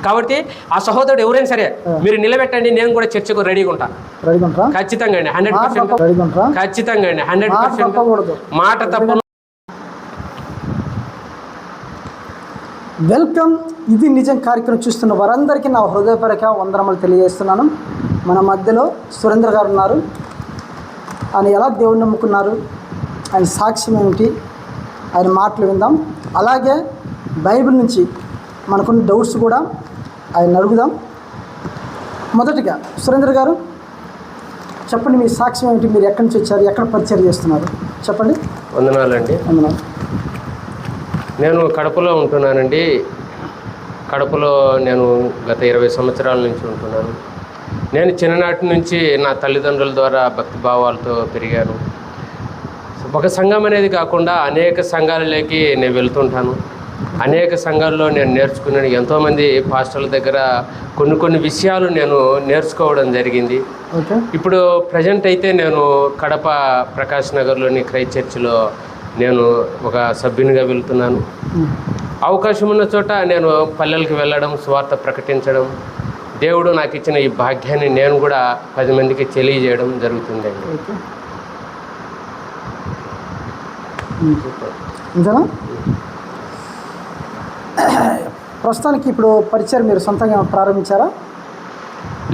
కాబట్టి ఆ సహోదరుడు ఎవరైనా సరే మీరు నిలబెట్టండి, నేను కూడా చర్చకు రెడీగా ఉంటా. ఖచ్చితంగా అండి, 100%. ఖచ్చితంగా అండి, 100% మాట తప్పను. వెల్కమ్. ఇది నిజం కార్యక్రమం చూస్తున్న వారందరికీ నా హృదయపూర్వక వందనములు తెలియజేస్తున్నాను. మన మధ్యలో సురేంద్ర గారు ఉన్నారు. ఆయన ఎలా దేవుని నమ్ముకున్నారు, ఆయన సాక్ష్యం ఏమిటి, ఆయన మాటలు విందాం. అలాగే బైబిల్ నుంచి మనకున్న డౌట్స్ కూడా ఆయన అడుగుదాం. మొదటిగా సురేంద్ర గారు చెప్పండి, మీ సాక్ష్యం ఏమిటి, మీరు ఎక్కడి నుంచి వచ్చారు, ఎక్కడ పరిచయం చేస్తున్నారు చెప్పండి. వందనాలండి. వందనాలు. నేను కడపలో ఉంటున్నానండి. కడపలో నేను గత 20 సంవత్సరాల నుంచి ఉంటున్నాను. నేను చిన్ననాటి నుంచి నా తల్లిదండ్రుల ద్వారా భక్తి భావాలతో పెరిగాను. ఒక సంఘం అనేది కాకుండా అనేక సంఘాలలోకి నేను వెళ్తుంటాను. అనేక సంఘాల్లో నేను నేర్చుకున్నాను. ఎంతోమంది పాస్టర్ల దగ్గర కొన్ని విషయాలు నేను నేర్చుకోవడం జరిగింది. ఇప్పుడు ప్రజెంట్ అయితే నేను కడప ప్రకాష్ నగర్లోని క్రైస్ట్ చర్చిలో నేను ఒక సభ్యునిగా వెళ్తున్నాను. అవకాశం ఉన్న చోట నేను పల్లెలకు వెళ్ళడం, సువార్త ప్రకటించడం, దేవుడు నాకు ఇచ్చిన ఈ భాగ్యాన్ని నేను కూడా 10 మందికి తెలియజేయడం జరుగుతుందండి. ఇంతేనా? ప్రస్తుతానికి ఇప్పుడు పరిచయం మీరు సొంతంగా ప్రారంభించారా?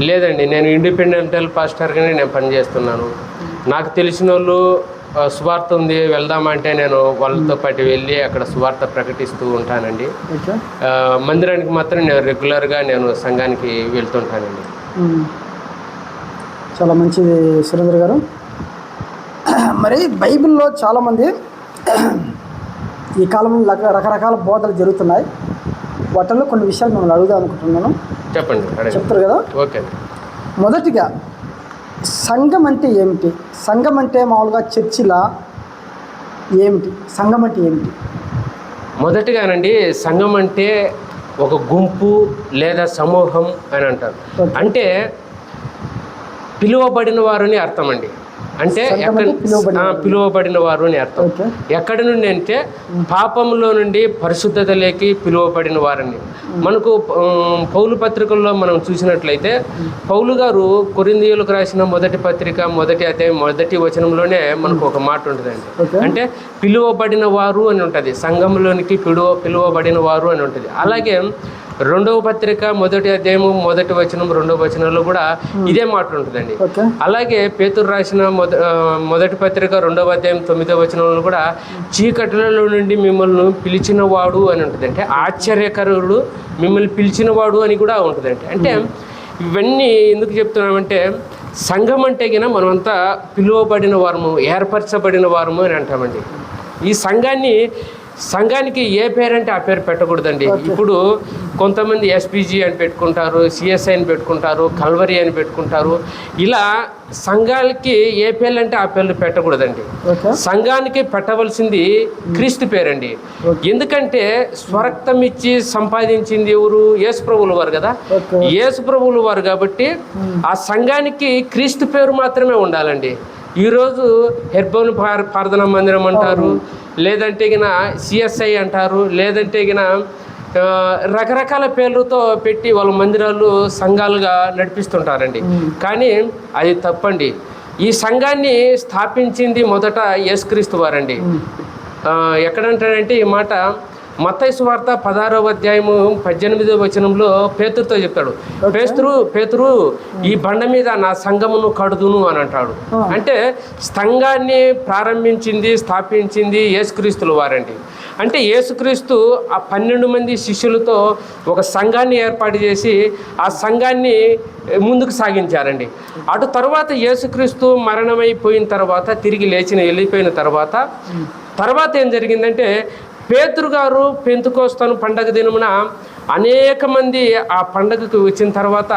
లేదండి, నేను ఇండిపెండెంటల్ పాస్టర్గానే నేను పనిచేస్తున్నాను. నాకు తెలిసిన వాళ్ళు సువార్త ఉంది వెళ్దామంటే నేను వాళ్ళతో పాటు వెళ్ళి అక్కడ సువార్త ప్రకటిస్తూ ఉంటానండి. మందిరానికి మాత్రం నేను రెగ్యులర్గా నేను సంఘానికి వెళ్తుంటానండి. చాలా మంచిది సురేంద్ర గారు. మరి బైబిల్లో చాలామంది ఈ కాలంలో రకరకాల బోధలు జరుగుతున్నాయి. వాటిల్లో కొన్ని విషయాలు మిమ్మల్ని అడుగుదాం అనుకుంటున్నాను. చెప్పండి. చెప్తారు కదా? ఓకే. మొదటిగా సంఘం అంటే ఏమిటి? సంఘం అంటే మామూలుగా చర్చిలా ఏమిటి? సంఘం అంటే ఏమిటి? మొదటిగానండి, సంఘం అంటే ఒక గుంపు లేదా సమూహం అని అంటారు. అంటే పిలువబడిన వారు అని అర్థం అండి. అంటే పిలువబడిన వారు అని అర్థం. ఎక్కడి నుండి అంటే పాపంలో నుండి పరిశుద్ధతలోకి పిలువబడిన వారని. మనకు పౌలు పత్రికల్లో మనం చూసినట్లయితే పౌలు గారు కొరింథీయులకు రాసిన మొదటి పత్రిక 1వ అధ్యాయం 1వ వచనంలోనే మనకు ఒక మాట ఉంటుందండి. అంటే పిలువబడిన వారు అని ఉంటుంది, సంఘంలోనికి పిలువబడిన వారు అని ఉంటుంది. అలాగే 2వ పత్రిక 1వ అధ్యాయం 1వ వచనం 2వ వచనంలో కూడా ఇదే మాట ఉంటుందండి. అలాగే పేతురు రాసిన మొదటి పత్రిక 2వ అధ్యాయం 9వ వచనంలో కూడా చీకటిలో నుండి మిమ్మల్ని పిలిచినవాడు అని ఉంటుంది. అంటే ఆశ్చర్యకరుడు, మిమ్మల్ని పిలిచినవాడు అని కూడా ఉంటుందండి. అంటే ఇవన్నీ ఎందుకు చెప్తున్నామంటే సంఘం అంటే గిన మనమంతా పిలువబడిన వారము, ఏర్పరచబడిన వారము అని అంటామండి. ఈ సంఘానికి ఏ పేరు అంటే ఆ పేరు పెట్టకూడదండి. ఇప్పుడు కొంతమంది ఎస్పీజీ అని పెట్టుకుంటారు, సిఎస్ఐ అని పెట్టుకుంటారు, కల్వరి అని పెట్టుకుంటారు. ఇలా సంఘాలకి ఏ పేర్లు అంటే ఆ పేర్లు పెట్టకూడదండి. సంఘానికి పెట్టవలసింది క్రీస్తు పేరండి. ఎందుకంటే స్వరక్తం ఇచ్చి సంపాదించింది ఎవరు? యేసు ప్రభువుల వారు కదా. యేసు ప్రభువుల వారు కాబట్టి ఆ సంఘానికి క్రీస్తు పేరు మాత్రమే ఉండాలండి. ఈరోజు హెర్బోన్ ప్రార్థనా మందిరం అంటారు, లేదంటే గిన సిఎస్ఐ అంటారు, లేదంటే గిన రకరకాల పేర్లతో పెట్టి వాళ్ళ మందిరాలు సంఘాలుగా నడిపిస్తుంటారండి. కానీ అది తప్పండి. ఈ సంఘాన్ని స్థాపించింది మొదట యేసుక్రీస్తు వారండి. ఎక్కడంటాడంటే ఈ మాట మత్తయి సువార్త 16వ అధ్యాయము 18వ వచనంలో పేతురుతో చెప్తాడు, పేతురు ఈ బండ మీద నా సంఘమును కడుదును అని అంటాడు. అంటే సంఘాన్ని ప్రారంభించింది, స్థాపించింది యేసుక్రీస్తుల వారండి. అంటే యేసుక్రీస్తు ఆ 12 మంది శిష్యులతో ఒక సంఘాన్ని ఏర్పాటు చేసి ఆ సంఘాన్ని ముందుకు సాగించారండి. అటు తర్వాత యేసుక్రీస్తు మరణమైపోయిన తర్వాత తిరిగి వెళ్ళిపోయిన తర్వాత ఏం జరిగిందంటే పేతురు గారు పెంతెకోస్తు పండగ దినమున అనేక మంది ఆ పండగకు వచ్చిన తర్వాత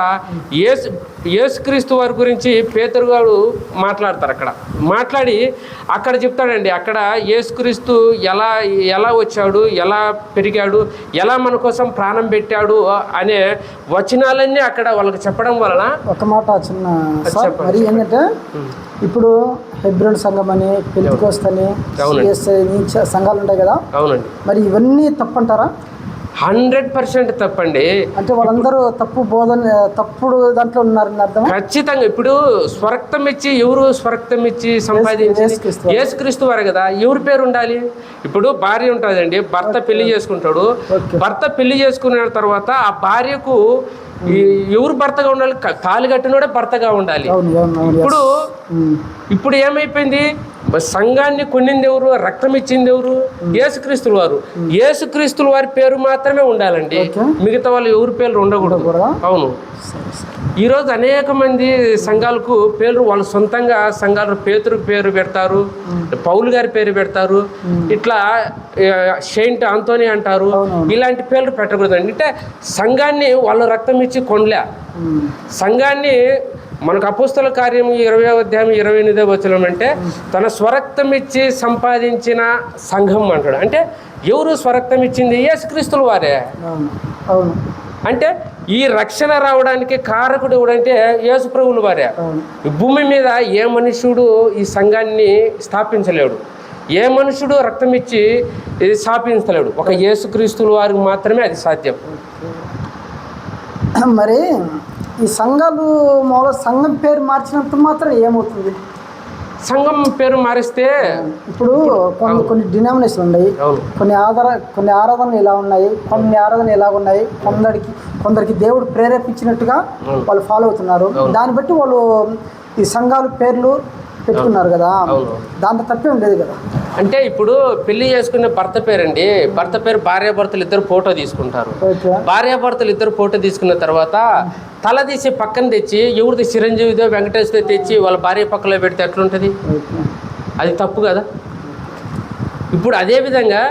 యేసుక్రీస్తు వారి గురించి పేతురు గారు మాట్లాడతారు. మాట్లాడి అక్కడ చెప్తాడండి. అక్కడ యేసుక్రీస్తు ఎలా వచ్చాడు, ఎలా పెరిగాడు, ఎలా మన కోసం ప్రాణం పెట్టాడు అనే వచనాలన్నీ అక్కడ వాళ్ళకి చెప్పడం వలన ఒక మాట చిన్న మరి ఏంటంటే ఇప్పుడు హెబ్రోన్ సంఘం అని, పెంతెకోస్తు అని, సిఎస్ఐ సంఘాలు ఉంటాయి కదా. అవునండి. మరి ఇవన్నీ తప్పంటారా? 100% తప్పండి. అంటే వాళ్ళందరూ తప్పుడు దాంట్లో ఉన్నారని అర్థం. ఖచ్చితంగా. ఇప్పుడు స్వరక్తం ఇచ్చి ఎవరు స్వరక్తం ఇచ్చి సంపాదించి యేసుక్రీస్తు వారు కదా. ఎవరి పేరు ఉండాలి? ఇప్పుడు భార్య ఉంటుందండి, భర్త పెళ్లి చేసుకుంటాడు. భర్త పెళ్లి చేసుకున్న తర్వాత ఆ భార్యకు ఎవరు భర్తగా ఉండాలి? తాళి కట్టినోడే భర్తగా ఉండాలి. ఇప్పుడు ఏమైపోయింది? సంఘాన్ని కొన్నింది ఎవరు? రక్తం ఇచ్చింది ఎవరు? యేసుక్రీస్తుల వారు. యేసుక్రీస్తుల వారి పేరు మాత్రమే ఉండాలండి, మిగతా వాళ్ళు ఎవరి పేర్లు ఉండకూడదు. అవును. ఈరోజు అనేక మంది సంఘాలకు పేర్లు వాళ్ళు సొంతంగా సంఘాలు పేతురు పేరు పెడతారు, పౌలు గారి పేరు పెడతారు, ఇట్లా సెయింట్ ఆంటోనీ అంటారు. ఇలాంటి పేర్లు పెట్టకూడదు. అంటే సంఘాన్ని వాళ్ళు రక్తం ఇచ్చి కొనలే. సంఘాన్ని మనకు అపోస్తల కార్యం 20వ అధ్యాయం 28వ వచనం అంటే తన స్వరక్తం ఇచ్చి సంపాదించిన సంఘం అంటాడు. అంటే ఎవరు స్వరక్తం ఇచ్చింది? యేసుక్రీస్తుల వారే. అంటే ఈ రక్షణ రావడానికి కారకుడు ఎవడంటే యేసు ప్రభువుల వారే. భూమి మీద ఏ మనుష్యుడు ఈ సంఘాన్ని స్థాపించలేడు, ఏ మనుషుడు రక్తం ఇచ్చి ఇది స్థాపించలేడు. ఒక యేసుక్రీస్తుల వారికి మాత్రమే అది సాధ్యం. మరి ఈ సంఘాలు సంఘం పేరు మార్చినంత మాత్రం ఏమవుతుంది? సంఘం పేరు మారిస్తే ఇప్పుడు కొన్ని డినామినేషన్ ఉన్నాయి, కొన్ని ఆరాధనలు ఇలా ఉన్నాయి, కొన్ని ఆరాధనలు ఇలా ఉన్నాయి. కొందరికి దేవుడు ప్రేరేపించినట్టుగా వాళ్ళు ఫాలో అవుతున్నారు. దాన్ని బట్టి వాళ్ళు ఈ సంఘాలు పేర్లు పెట్టుకున్నారు కదా, దాంతో తప్పేం లేదు కదా. అంటే ఇప్పుడు పెళ్లి చేసుకునే భర్త పేరండి, భర్త పేరు భార్యాభర్తలు ఇద్దరు ఫోటో తీసుకుంటారు. భార్యాభర్తలు ఇద్దరు ఫోటో తీసుకున్న తర్వాత తల తీసి పక్కన తెచ్చి ఎవరిది చిరంజీవిదో వెంకటేశ్వర తెచ్చి వాళ్ళ భార్య పక్కలో పెడితే ఎట్లుంటుంది? అది తప్పు కదా. ఇప్పుడు అదేవిధంగా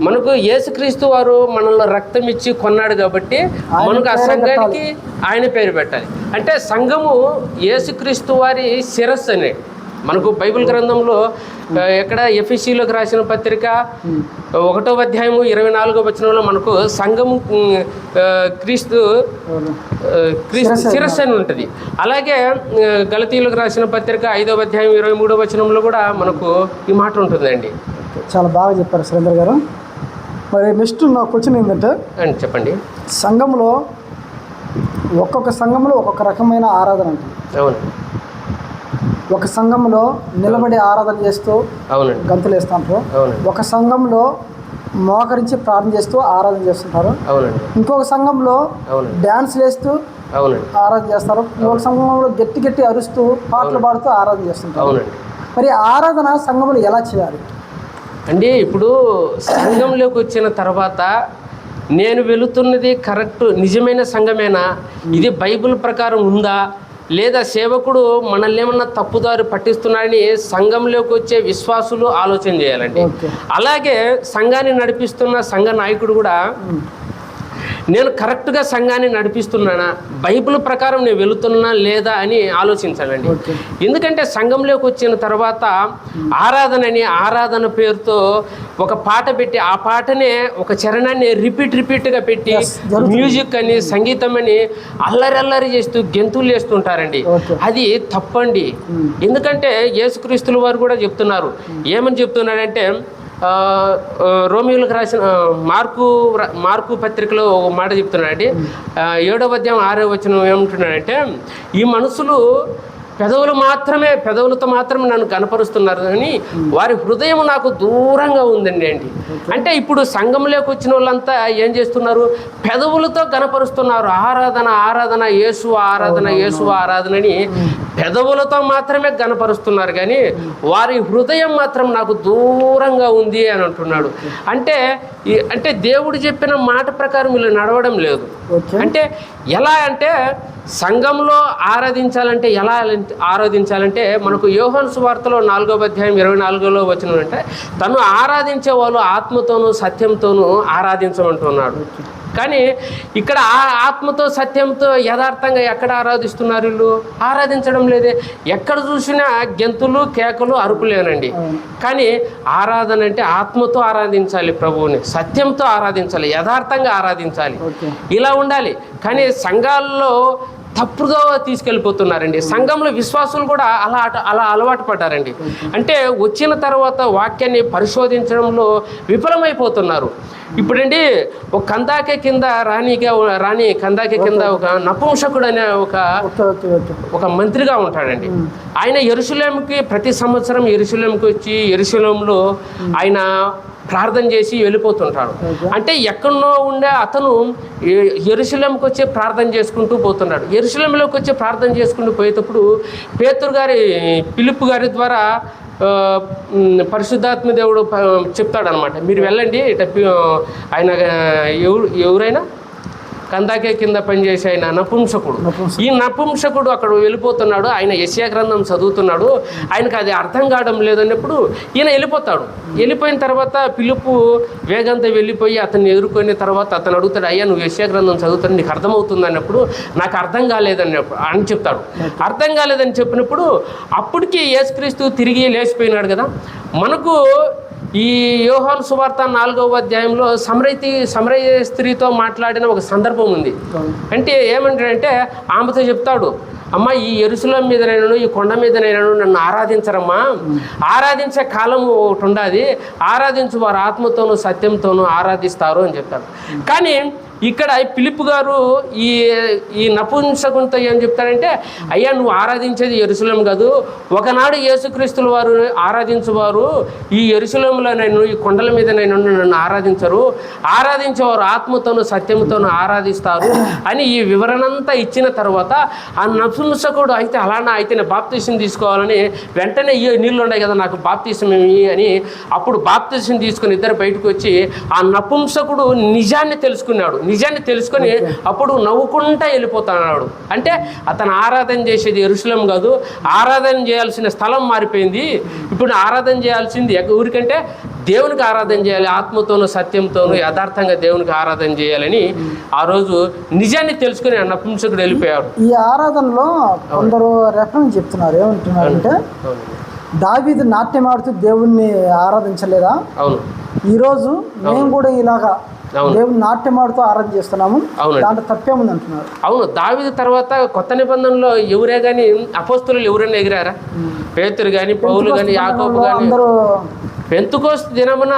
మనకు యేసుక్రీస్తు వారు మనల్ని రక్తం ఇచ్చి కొన్నాడు కాబట్టి మనకు ఆ సంఘానికి ఆయన పేరు పెట్టాలి. అంటే సంఘము యేసుక్రీస్తు వారి శిరస్సు అనే మనకు బైబిల్ గ్రంథంలో ఎక్కడ ఎఫెసీలోకి రాసిన పత్రిక 1వ అధ్యాయము 24వ వచనంలో మనకు సంఘము క్రీస్తు శిరస్సు అని ఉంటుంది. అలాగే గలతీయులకు రాసిన పత్రిక 5వ అధ్యాయం 23వ వచనంలో కూడా మనకు ఈ మాట ఉంటుందండి. చాలా బాగా చెప్పారు సురేంద్ర గారు. మరి నెక్స్ట్ నా క్వశ్చన్ ఏంటంటే చెప్పండి. సంఘంలో ఒక్కొక్క సంఘంలో ఒక్కొక్క రకమైన ఆరాధన ఉంటుంది. అవును. ఒక సంఘంలో నిలబడి ఆరాధన చేస్తూ గంతులు వేస్తుంటారు, ఒక సంఘంలో మోకరించి ప్రార్థన చేస్తూ ఆరాధన చేస్తుంటారు, ఇంకొక సంఘంలో డ్యాన్స్ వేస్తూ ఆరాధన చేస్తారు, ఇంకొక సంఘంలో గట్టి గట్టి అరుస్తూ పాటలు పాడుతూ ఆరాధన చేస్తుంటారు. మరి ఆరాధన సంఘంలో ఎలా చేయాలి అంటే ఇప్పుడు సంఘంలోకి వచ్చిన తర్వాత నేను వెళుతున్నది కరెక్ట్ నిజమైన సంఘమేనా, ఇది బైబిల్ ప్రకారం ఉందా, లేదా సేవకుడు మనల్ని ఏమన్నా తప్పుదారి పట్టిస్తున్నాడని సంఘంలోకి వచ్చే విశ్వాసులు ఆలోచన చేయాలండి. అలాగే సంఘాన్ని నడిపిస్తున్న సంఘ నాయకుడు కూడా నేను కరెక్ట్గా సంఘాన్ని నడిపిస్తున్నానా, బైబిల్ ప్రకారం నేను వెళుతున్నా లేదా అని ఆలోచించాలండి. ఎందుకంటే సంఘంలోకి వచ్చిన తర్వాత ఆరాధన పేరుతో ఒక పాట పెట్టి ఆ పాటనే ఒక చరణాన్ని రిపీట్గా పెట్టి మ్యూజిక్ అని సంగీతం అని అల్లరి చేస్తూ గెంతులు చేస్తుంటారండి. అది తప్పండి. ఎందుకంటే యేసుక్రీస్తుల వారు కూడా చెప్తున్నారు. ఏమని చెప్తున్నాడంటే రోమియోలకు రాసిన మార్కు పత్రికలో ఒక మాట చెప్తున్నాడండి. 7వ అధ్యాయం 6వ వచనం ఏమంటున్నాడంటే ఈ మనుషులు పెదవులతో మాత్రమే నన్ను కనపరుస్తున్నారు కానీ వారి హృదయం నాకు దూరంగా ఉందండి. అంటే ఇప్పుడు సంఘంలోకి వచ్చిన వాళ్ళంతా ఏం చేస్తున్నారు? పెదవులతో కనపరుస్తున్నారు ఆరాధన యేసు ఆరాధన అని పెదవులతో మాత్రమే కనపరుస్తున్నారు కానీ వారి హృదయం మాత్రం నాకు దూరంగా ఉంది అని అంటున్నాడు. అంటే దేవుడు చెప్పిన మాట ప్రకారం వీళ్ళు నడవడం లేదు. అంటే ఎలా అంటే సంఘంలో ఆరాధించాలంటే మనకు యోహాను సువార్తలో 4వ అధ్యాయం 24వ వచనం అంటే తను ఆరాధించే వాళ్ళు ఆత్మతోనూ సత్యంతోనూ ఆరాధించమంటున్నాడు. కానీ ఇక్కడ ఆత్మతో సత్యంతో యథార్థంగా ఎక్కడ ఆరాధిస్తున్నారు? వీళ్ళు ఆరాధించడం లేదే. ఎక్కడ చూసినా గెంతులు కేకలు అరుపులేనండి. కానీ ఆరాధన అంటే ఆత్మతో ఆరాధించాలి, ప్రభువుని సత్యంతో ఆరాధించాలి, యథార్థంగా ఆరాధించాలి, ఇలా ఉండాలి. కానీ సంఘాల్లో తప్పుగా తీసుకెళ్ళిపోతున్నారండి. సంఘంలో విశ్వాసులు కూడా అలా అలవాటు పడ్డారండి. అంటే వచ్చిన తర్వాత వాక్యాన్ని పరిశోధించడంలో విఫలమైపోతున్నారు. ఇప్పుడండి ఒక కందాకే కింద రాణి కందాకే కింద ఒక నపుంసకుడు అనే ఒక మంత్రిగా ఉంటాడండి. ఆయన యెరూషలేముకి ప్రతి సంవత్సరం యెరూషలేముకి వచ్చి యెరూషలేములో ఆయన ప్రార్థన చేసి వెళ్ళిపోతుంటాడు. అంటే ఎక్కడో ఉండే అతను యెరూషలేముకి వచ్చి ప్రార్థన చేసుకుంటూ పోతున్నాడు. యెరూషలేములోకి వచ్చి ప్రార్థన చేసుకుంటూ పోయేటప్పుడు ఫిలిప్పు గారి ద్వారా పరిశుద్ధాత్మ దేవుడు చెప్తాడనమాట, మీరు వెళ్ళండి ఆయన ఎవరైనా కందాకే కింద పనిచేసి ఆయన నపుంసకుడు. ఈ నపుంసకుడు అక్కడ వెళ్ళిపోతున్నాడు. ఆయన యెషయా గ్రంథం చదువుతున్నాడు. ఆయనకు అది అర్థం కావడం లేదన్నప్పుడు ఈయన వెళ్ళిపోతాడు. వెళ్ళిపోయిన తర్వాత ఫిలిప్పు వేగంతో వెళ్ళిపోయి అతన్ని ఎదుర్కొన్న తర్వాత అతను అడుగుతాడు, అయ్యా నువ్వు యెషయా గ్రంథం చదువుతాను, నీకు అర్థమవుతుంది అన్నప్పుడు నాకు అర్థం కాలేదన్నప్పుడు అని చెప్తాడు. అర్థం కాలేదని చెప్పినప్పుడు అప్పటికి యేసుక్రీస్తు తిరిగి లేచిపోయినాడు కదా. మనకు ఈ యోహాను సువార్త 4వ అధ్యాయంలో సమరయ స్త్రీతో మాట్లాడిన ఒక సందర్భం ఉంది. అంటే ఏమంటాడంటే ఆమెతో చెప్తాడు, అమ్మ ఈ యెరూషలేము మీదనైనాను ఈ కొండ మీదనైనాను నన్ను ఆరాధించరమ్మా, ఆరాధించే కాలం ఒకటి ఉండాది, ఆరాధించు వారు ఆత్మతోనూ సత్యంతోనూ ఆరాధిస్తారు అని చెప్తాడు. కానీ ఇక్కడ ఫిలిప్పు గారు ఈ నపుంసకునితో ఏం చెప్తాడంటే, అయ్యా నువ్వు ఆరాధించేది యెరూషలేము కాదు, ఒకనాడు యేసుక్రీస్తుల వారు ఆరాధించేవారు ఈ యెరూషలేములో ఈ కొండల మీద నన్ను ఆరాధించరు, ఆరాధించేవారు ఆత్మతోనూ సత్యంతోనూ ఆరాధిస్తారు అని ఈ వివరణంతా ఇచ్చిన తర్వాత ఆ నపుంసకుడు అయితే అలానా, అయితే నేను బాప్తీసం తీసుకోవాలని వెంటనే నీళ్ళు ఉన్నాయి కదా నాకు బాప్తీసం ఏమి అని అప్పుడు బాప్తీసం తీసుకుని ఇద్దరు బయటకు వచ్చి ఆ నపుంసకుడు నిజాన్ని తెలుసుకొని అప్పుడు నవ్వుకుంటా వెళ్ళిపోతున్నాడు. అంటే అతను ఆరాధన చేసేది యెరూషలేము కాదు, ఆరాధన చేయాల్సిన స్థలం మారిపోయింది. ఇప్పుడు ఆరాధన చేయాల్సింది ఊరికంటే దేవునికి ఆరాధన చేయాలి, ఆత్మతోనూ సత్యంతోనూ యథార్థంగా దేవునికి ఆరాధన చేయాలని ఆ రోజు నిజాన్ని తెలుసుకుని ఆ నపుంసకుడు వెళ్ళిపోయాడు. ఈ ఆరాధనలో కొందరు రెఫరెన్స్ చెప్తున్నారు, ఏమంటున్నారంటే దావీదు నాట్యం ఆడుతూ దేవుణ్ణి ఆరాధించలేదా, అవును ఈరోజు మేము కూడా ఇలాగా దేవుని నాట్యం ఆడుతూ ఆరాధన చేస్తున్నాము, దాంట్లో తప్పేముంది అంటున్నారు. అవును, దావీదు తర్వాత కొత్త నిబంధనలో ఎవరే కానీ అపోస్తలులు ఎవరైనా ఎగిరారా? పేతురు కానీ పౌలు కానీ యాకోబు కానీ పెంతెకోస్తు దినమున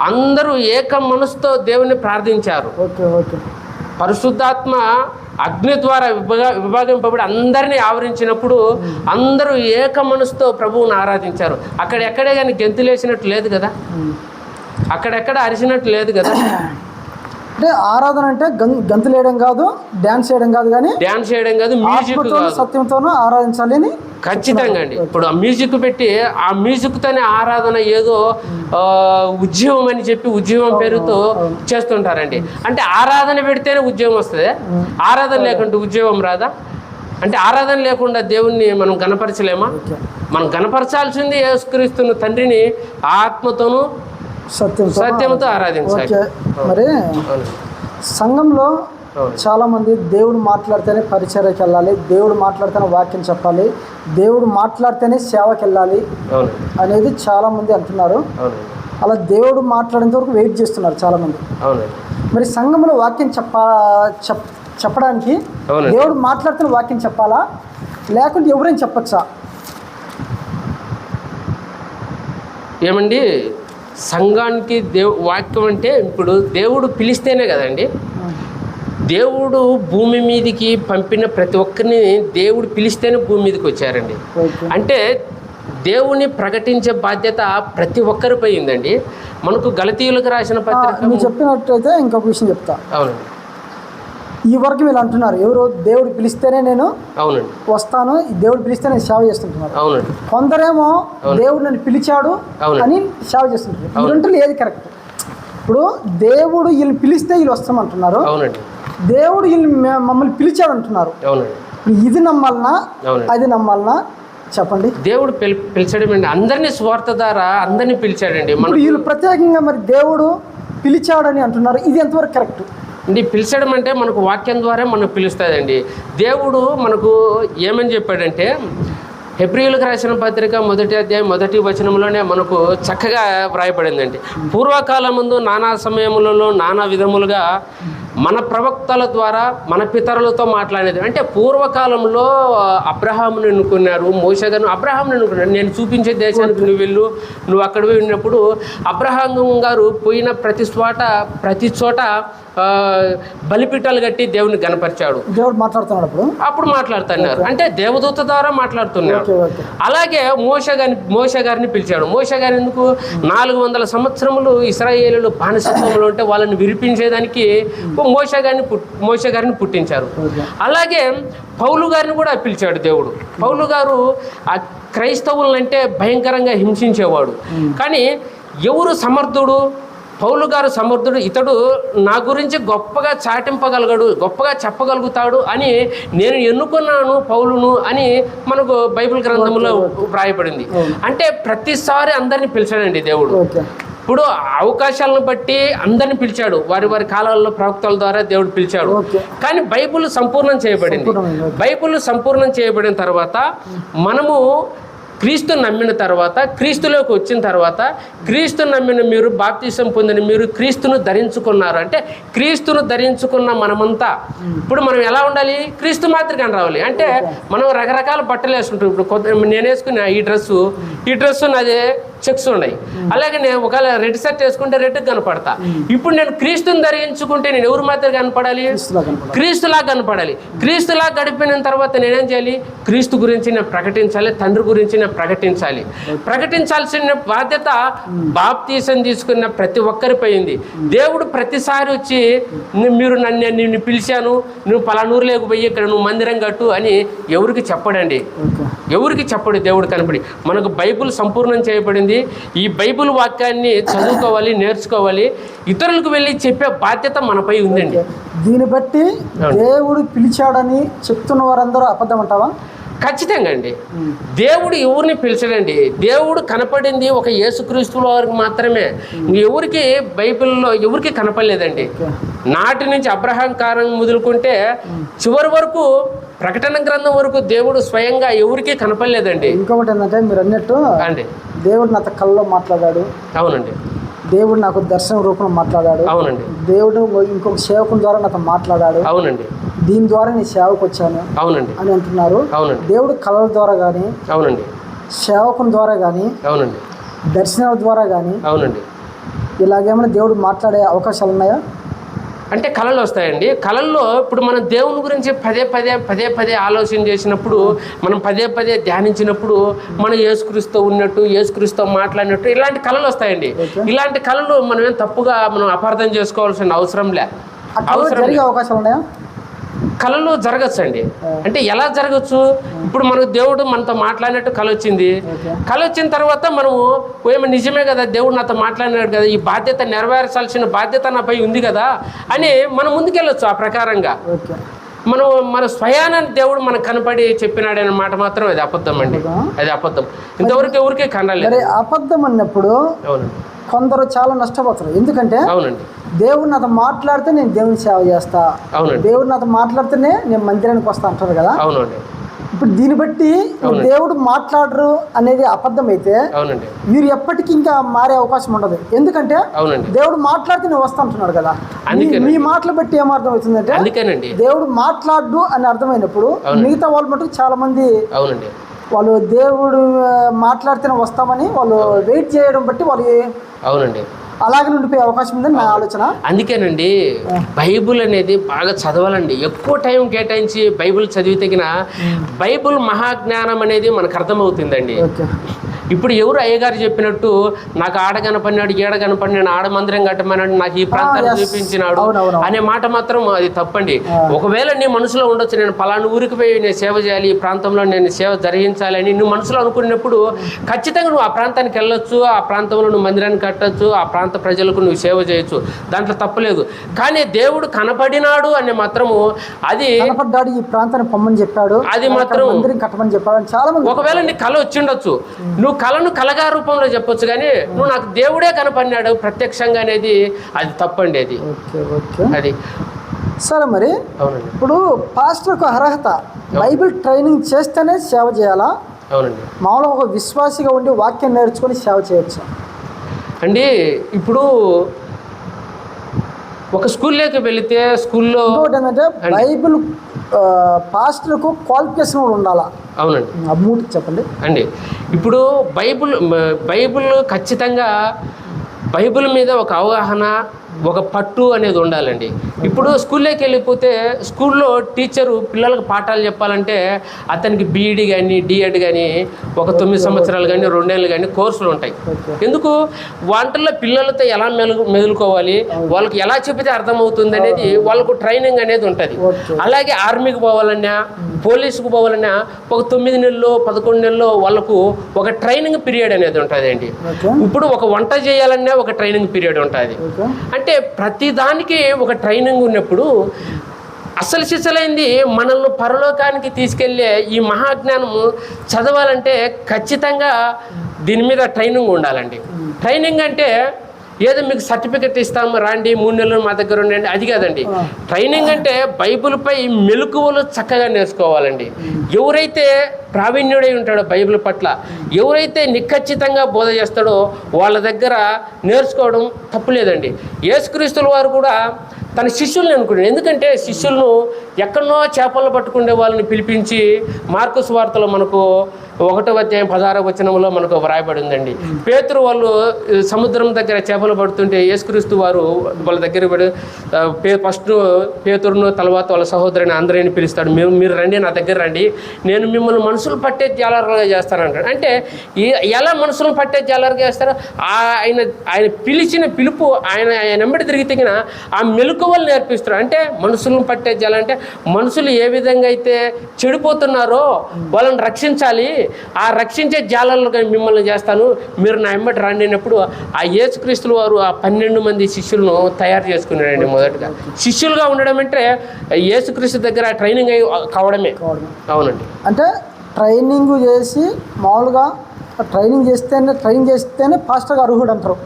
అందరూ ఏక మనసుతో దేవుని ప్రార్థించారు. పరిశుద్ధాత్మ అగ్ని ద్వారా విభాగింపబడి అందరినీ ఆవరించినప్పుడు అందరూ ఏక మనసుతో ప్రభువుని ఆరాధించారు. అక్కడెక్కడే కానీ గెంతులేసినట్టు లేదు కదా, అక్కడెక్కడ అరిచినట్టు లేదు కదా. అంటే ఆరాధన అంటే గంతులు వేయడం కాదు, డ్యాన్స్ చేయడం కాదు, కానీ డ్యాన్స్ చేయడం కాదు, మ్యూజిక్ సత్యంతోనూ ఆరాధించాలి అని ఖచ్చితంగా అండి. ఇప్పుడు ఆ మ్యూజిక్ పెట్టి ఆ మ్యూజిక్తోనే ఆరాధన ఏదో ఉద్యమం అని చెప్పి ఉద్యమం పేరుతో చేస్తుంటారండి. అంటే ఆరాధన పెడితేనే ఉద్యమం వస్తుంది, ఆరాధన లేకుంటే ఉద్యమం రాదా? అంటే ఆరాధన లేకుండా దేవుణ్ణి మనం గణపరచలేమా? మనం గణపరచాల్సింది యేసుక్రీస్తును తండ్రిని ఆత్మతోనూ సత్యంతో ఆరాధించాలి. మరి సంఘంలో చాలా మంది దేవుడు మాట్లాడితేనే పరిచర్యకి వెళ్ళాలి, దేవుడు మాట్లాడితేనే వాక్యం చెప్పాలి, దేవుడు మాట్లాడితేనే సేవకి వెళ్ళాలి అనేది చాలా మంది అంటున్నారు. అలా దేవుడు మాట్లాడేంత వరకు వెయిట్ చేస్తున్నారు చాలా మంది. మరి సంఘంలో వాక్యం చెప్పడానికి దేవుడు మాట్లాడితేనే వాక్యం చెప్పాలా, లేకుంటే ఎవరైనా చెప్పచ్చా? ఏమండి, సంఘానికి వాక్యం అంటే ఇప్పుడు దేవుడు పిలిస్తేనే కదండి. దేవుడు భూమి మీదకి పంపిన ప్రతి ఒక్కరిని దేవుడు పిలిస్తేనే భూమి మీదకి వచ్చారండి. అంటే దేవుని ప్రకటించే బాధ్యత ప్రతి ఒక్కరిపై ఉందండి. మనకు గలతీయులకు రాసిన పత్రిక మీరు చెప్పినట్టయితే ఇంకొక విషయం చెప్తా. అవునండి, ఈ వరకు వీళ్ళు అంటున్నారు, ఎవరు దేవుడు పిలిస్తేనే నేను వస్తాను, దేవుడు పిలిస్తే నేను సేవ చేస్తుంటున్నారు. అవునండి, కొందరేమో దేవుడు నన్ను పిలిచాడు అని సేవ చేస్తుంటారు. ఈ రెండులో ఏది కరెక్ట్? ఇప్పుడు దేవుడు వీళ్ళని పిలిస్తే వీళ్ళు వస్తామంటున్నారు, దేవుడు వీళ్ళు మమ్మల్ని పిలిచాడు అంటున్నారు. ఇది నమ్మాలనా అది నమ్మాలనా చెప్పండి. దేవుడు పిలిచాడు, అందరినీ స్వార్థ ద్వారా అందరినీ పిలిచాడండి. వీళ్ళు ప్రత్యేకంగా మరి దేవుడు పిలిచాడని అంటున్నారు, ఇది ఎంతవరకు కరెక్ట్? అంటే పిలిచడం అంటే మనకు వాక్యం ద్వారా మనకు పిలుస్తుందండి. దేవుడు మనకు ఏమని చెప్పాడంటే హెబ్రీయులకు రాసిన పత్రిక 1వ అధ్యాయం 1వ వచనంలోనే మనకు చక్కగా వ్రాయబడిందండి. పూర్వకాలం ముందు నానా సమయములలో నానా విధములుగా మన ప్రవక్తల ద్వారా మన పితరులతో మాట్లాడేది. అంటే పూర్వకాలంలో అబ్రహాముని ఎన్నుకున్నారు, మోషే గారు అబ్రహాముని ఎన్నుకున్నారు. నేను చూపించే దేశానికి నువ్వు వెళ్ళు, నువ్వు అక్కడ వెళ్ళినప్పుడు అబ్రహాం గారు పోయిన ప్రతి చోట బలిపీఠాలు కట్టి దేవుని గణపరిచాడు. దేవుడు మాట్లాడుతున్నాడు అప్పుడు మాట్లాడుతున్నారు, అంటే దేవదూత ద్వారా మాట్లాడుతున్నారు. అలాగే మోషే గారిని పిలిచాడు. మోషే గారు ఎందుకు 400 సంవత్సరములు ఇశ్రాయేలీయులు బానిసత్వంలో ఉంటే వాళ్ళని విరిపించేదానికి మోషే గారిని పుట్టించారు. అలాగే పౌలు గారిని కూడా పిలిచాడు దేవుడు. పౌలు గారు ఆ క్రైస్తవులంటే భయంకరంగా హింసించేవాడు. కానీ ఎవరు సమర్థుడు? పౌలు గారు సమర్థుడు. ఇతడు నా గురించి గొప్పగా చాటింపగలగడు, గొప్పగా చెప్పగలుగుతాడు అని నేను ఎన్నుకున్నాను పౌలును అని మనకు బైబిల్ గ్రంథంలో వ్రాయబడింది. అంటే ప్రతిసారి అందరిని పిలిచాడండి దేవుడు. ఇప్పుడు అవకాశాలను బట్టి అందరిని పిలిచాడు, వారి వారి కాలాల్లో ప్రవక్తల ద్వారా దేవుడు పిలిచాడు. కానీ బైబిల్ సంపూర్ణం చేయబడింది. బైబిల్ సంపూర్ణం చేయబడిన తర్వాత మనము క్రీస్తుని నమ్మిన తర్వాత, క్రీస్తులోకి వచ్చిన తర్వాత, క్రీస్తుని నమ్మిన మీరు, బాప్తిసం పొందిన మీరు క్రీస్తును ధరించుకున్నారు. అంటే క్రీస్తును ధరించుకున్న మనమంతా ఇప్పుడు మనం ఎలా ఉండాలి? క్రీస్తు మాదిరిగా రావాలి. అంటే మనం రకరకాల బట్టలు వేసుకుంటాం. ఇప్పుడు నేను వేసుకున్న ఈ డ్రెస్సు నాదే చెక్స్ ఉన్నాయి. అలాగే నేను ఒకవేళ రెడ్ షర్ట్ వేసుకుంటే రెడ్ కనపడతా. ఇప్పుడు నేను క్రీస్తుని ధరించుకుంటే నేను ఎవరు మాత్రం కనపడాలి? క్రీస్తులా కనపడాలి. క్రీస్తులా గడిపిన తర్వాత నేనేం చేయాలి? క్రీస్తు గురించి నేను ప్రకటించాలి, తండ్రి గురించి నేను ప్రకటించాలి. ప్రకటించాల్సిన బాధ్యత బాప్తీసం తీసుకున్న ప్రతి ఒక్కరిపై ఉంది. దేవుడు ప్రతిసారి వచ్చి మీరు నిన్ను పిలిచాను, నువ్వు పలానూరులోకి పోయి ఇక్కడ నువ్వు మందిరం కట్టు అని ఎవరికి చెప్పడండి. ఎవరికి చెప్పడు దేవుడు కనపడి. మనకు బైబిల్ సంపూర్ణం చేయబడింది. ఈ బైబిల్ వాక్యాన్ని చదువుకోవాలి, నేర్చుకోవాలి, ఇతరులకు వెళ్ళి చెప్పే బాధ్యత మనపై ఉందండి. దీన్ని బట్టి దేవుడు పిలిచాడని చెప్తున్న వారందరూ అబద్ధం అంటావా? ఖచ్చితంగా అండి. దేవుడు ఎవరిని పిలిచడండి. దేవుడు కనపడింది ఒక యేసుక్రీస్తు వారికి మాత్రమే. ఎవరికి బైబిల్లో ఎవరికి కనపడలేదండి. నాటి నుంచి అబ్రహాం కాలం మొదలుకుంటే చివరి వరకు, ప్రకటన గ్రంథం వరకు దేవుడు స్వయంగా ఎవరికి కనపడలేదండి. ఇంకొకటి ఏంటంటే మీరు అన్నట్టు అండి, దేవుడు నాతో కళ్ళలో మాట్లాడాడు. అవునండి. దేవుడు నాకు దర్శన రూపంలో మాట్లాడాడు. అవునండి. దేవుడు ఇంకొక సేవకుని ద్వారా నాతో మాట్లాడాడు. అవునండి. దీని ద్వారా నేను సేవకు వచ్చాను. అవునండి అని అంటున్నారు. అవునండి. దేవుడు కళల ద్వారా కానీ, అవునండి, సేవకుని ద్వారా కానీ, అవునండి, దర్శనాల ద్వారా కానీ, అవునండి, ఇలాగేమైనా దేవుడు మాట్లాడే అవకాశాలు ఉన్నాయా? అంటే కళలు వస్తాయండి. కళల్లో ఇప్పుడు మనం దేవుని గురించి పదే పదే ఆలోచన చేసినప్పుడు, మనం పదే ధ్యానించినప్పుడు మనం యేసుక్రీస్తు ఉన్నట్టు, యేసుక్రీస్తు మాట్లాడినట్టు ఇలాంటి కళలు వస్తాయండి. ఇలాంటి కళలు మనం ఏం తప్పుగా మనం అపార్థం చేసుకోవాల్సిన అవసరం జరిగే అవకాశాలు ఉన్నాయా? కళలు జరగచ్చు అండి. అంటే ఎలా జరగచ్చు? ఇప్పుడు మనకు దేవుడు మనతో మాట్లాడినట్టు కళ వచ్చింది. కళ వచ్చిన తర్వాత మనము ఏమో నిజమే కదా, దేవుడు నాతో మాట్లాడినాడు కదా, ఈ బాధ్యత నెరవేర్చాల్సిన బాధ్యత నాపై ఉంది కదా అని మనం ముందుకెళ్ళొచ్చు. ఆ ప్రకారంగా మన స్వయాన దేవుడు మనకు కనపడి చెప్పినాడనే మాట మాత్రం అది అబద్ధం అండి. అది అబద్ధం. ఇంతవరకు ఎవరికే కనలేదు. అబద్ధం అన్నప్పుడు కొందరు చాలా నష్టపోతారు. ఎందుకంటే అవునండి, దేవుడు నాతో మాట్లాడితే నేను దేవుని సేవ చేస్తా, దేవుడు నాతో మాట్లాడితేనే నేను మందిరానికి వస్తా అంటారు కదా. అవునండి. ఇప్పుడు దీన్ని బట్టి దేవుడు మాట్లాడరు అనేది అబద్ధం అయితే వీరు ఎప్పటికీ ఇంకా మారే అవకాశం ఉండదు. ఎందుకంటే దేవుడు మాట్లాడితే నేను వస్తా అంటున్నాడు కదా. మీ మాటలు బట్టి ఏమర్థం అవుతుందంటే దేవుడు మాట్లాడు అని అర్థమైనప్పుడు మిగతా వాళ్ళు మటుకు చాలా మంది వాళ్ళు దేవుడు మాట్లాడితేనే వస్తామని వాళ్ళు వెయిట్ చేయడం బట్టి వాళ్ళు అలాగే ఉండిపోయే అవకాశం ఉందని నా ఆలోచన. అందుకేనండి బైబుల్ అనేది బాగా చదవాలండి. ఎక్కువ టైం కేటాయించి బైబుల్ చదివితే బైబుల్ మహాజ్ఞానం అనేది మనకు అర్థమవుతుందండి. ఇప్పుడు ఎవరు అయ్యగారు చెప్పినట్టు నాకు ఆడ కనపడినాడు, ఏడ కనపడినాడు, ఆడ మందిరం కట్టమన్నాడు, నాకు ఈ ప్రాంతాన్ని చూపించినాడు అనే మాట మాత్రం అది తప్పండి. ఒకవేళ నీ మనసులో ఉండొచ్చు, నేను పలానా ఊరికి పోయి నేను సేవ చేయాలి, ఈ ప్రాంతంలో నేను సేవ జరిగించాలని నువ్వు మనసులో అనుకున్నప్పుడు ఖచ్చితంగా నువ్వు ఆ ప్రాంతానికి వెళ్ళొచ్చు, ఆ ప్రాంతంలో నువ్వు మందిరాన్ని కట్టచ్చు, ఆ ప్రాంత ప్రజలకు నువ్వు సేవ చేయొచ్చు, దాంట్లో తప్పలేదు. కానీ దేవుడు కనపడినాడు అనే మాత్రము అది కనపడ్డాడు, ఈ ప్రాంతాన్ని పొమ్మని చెప్పాడు, అది మాత్రం మందిరం కట్టమని చెప్పాడు. చాలా మంది ఒకవేళ నీ కళ వచ్చిండొచ్చు, నువ్వు కళను కళగా రూపంలో చెప్పొచ్చు, కానీ నువ్వు నాకు దేవుడే కనపడినాడు ప్రత్యక్షంగా అనేది అది తప్పండి. అది సరే. మరి ఇప్పుడు పాస్టర్కు అర్హత బైబిల్ ట్రైనింగ్ చేస్తేనే సేవ చేయాలా? అవునండి. మామూలుగా ఒక విశ్వాసిగా ఉండి వాక్యం నేర్చుకొని సేవ చేయొచ్చు అండి. ఇప్పుడు ఒక స్కూల్లోకి వెళితే స్కూల్లో ఇంకోటి ఏంటంటే బైబిల్ పాస్టర్కు క్వాలిఫికేషన్ కూడా ఉండాలా? అవునండి. ఆ మూడు చెప్పండి అండి. ఇప్పుడు బైబిల్ ఖచ్చితంగా బైబిల్ మీద ఒక అవగాహన, ఒక పట్టు అనేది ఉండాలండి. ఇప్పుడు స్కూల్లోకి వెళ్ళిపోతే స్కూల్లో టీచరు పిల్లలకు పాఠాలు చెప్పాలంటే అతనికి బీఈడి కానీ డిఎడ్ కానీ ఒక 9 సంవత్సరాలు కానీ 2 ఏళ్ళు కానీ కోర్సులు ఉంటాయి. ఎందుకు? వాటిల్లో పిల్లలతో ఎలా మెదులుకోవాలి, వాళ్ళకి ఎలా చెబితే అర్థమవుతుంది అనేది వాళ్ళకు ట్రైనింగ్ అనేది ఉంటుంది. అలాగే ఆర్మీకి పోవాలన్నా, పోలీసుకు పోవాలన్నా ఒక 9 నెలలు 11 నెలలు వాళ్ళకు ఒక ట్రైనింగ్ పీరియడ్ అనేది ఉంటుంది అండి. ఇప్పుడు ఒక వంట చేయాలన్నా ఒక ట్రైనింగ్ పీరియడ్ ఉంటుంది. అంటే ప్రతి దానికి ఒక ట్రైనింగ్ ఉన్నప్పుడు అసలు సిసలైంది మనల్ని పరలోకానికి తీసుకెళ్లే ఈ మహాజ్ఞానము చదవాలంటే ఖచ్చితంగా దీని మీద ట్రైనింగ్ ఉండాలండి. ట్రైనింగ్ అంటే ఏదో మీకు సర్టిఫికెట్ ఇస్తాము రండి 3 నెలలు మా దగ్గర ఉండండి అది కాదండి. ట్రైనింగ్ అంటే బైబిల్పై మెలకువలు చక్కగా నేర్చుకోవాలండి. ఎవరైతే ప్రావీణ్యుడై ఉంటాడో బైబిల్ పట్ల, ఎవరైతే నిఖచ్చితంగా బోధ చేస్తాడో వాళ్ళ దగ్గర నేర్చుకోవడం తప్పులేదండి. యేసుక్రీస్తుల వారు కూడా తన శిష్యుల్ని అనుకున్నాడు. ఎందుకంటే శిష్యులను ఎక్కడనో చేపలు పట్టుకునే వాళ్ళని పిలిపించి మార్కు సువార్తలో మనకు 1వ అధ్యాయం 16వ వచనంలో మనకు వ్రాయబడి ఉందండి. పేతురు వాళ్ళు సముద్రం దగ్గర చేపలు పడుతుంటే యేసుక్రీస్తు వారు వాళ్ళ దగ్గర పడి ఫస్ట్ పేతురును తర్వాత వాళ్ళ సహోదరుని అందరిని పిలుస్తాడు. మీరు రండి, నా దగ్గర రండి, నేను మిమ్మల్ని మనుషులు పట్టే జాలరుగా చేస్తానంటాడు. అంటే ఎలా మనుషులను పట్టే జాలరుగా చేస్తారో ఆయన పిలిచిన పిలుపు ఆయన వెంబడి తిరిగి తగిన ఆ మెలకువలు నేర్పిస్తారు. అంటే మనుషులను పట్టే జాల అంటే మనుషులు ఏ విధంగా అయితే చెడిపోతున్నారో వాళ్ళని రక్షించాలి, ఆ రక్షించే జాలర్లుగా మిమ్మల్ని చేస్తాను, మీరు నా వెంబడి రండినప్పుడు ఆ యేసుక్రీస్తుల వారు ఆ 12 మంది శిష్యులను తయారు చేసుకున్నాడండి. మొదటగా శిష్యులుగా ఉండడం అంటే యేసుక్రీస్తు దగ్గర ట్రైనింగ్ అయి కావడమే. అవునండి. అంటే ట్రైనింగ్ చేసి మామూలుగా ట్రైనింగ్ చేస్తేనే పాస్టర్గా అర్హుడు అంటారు.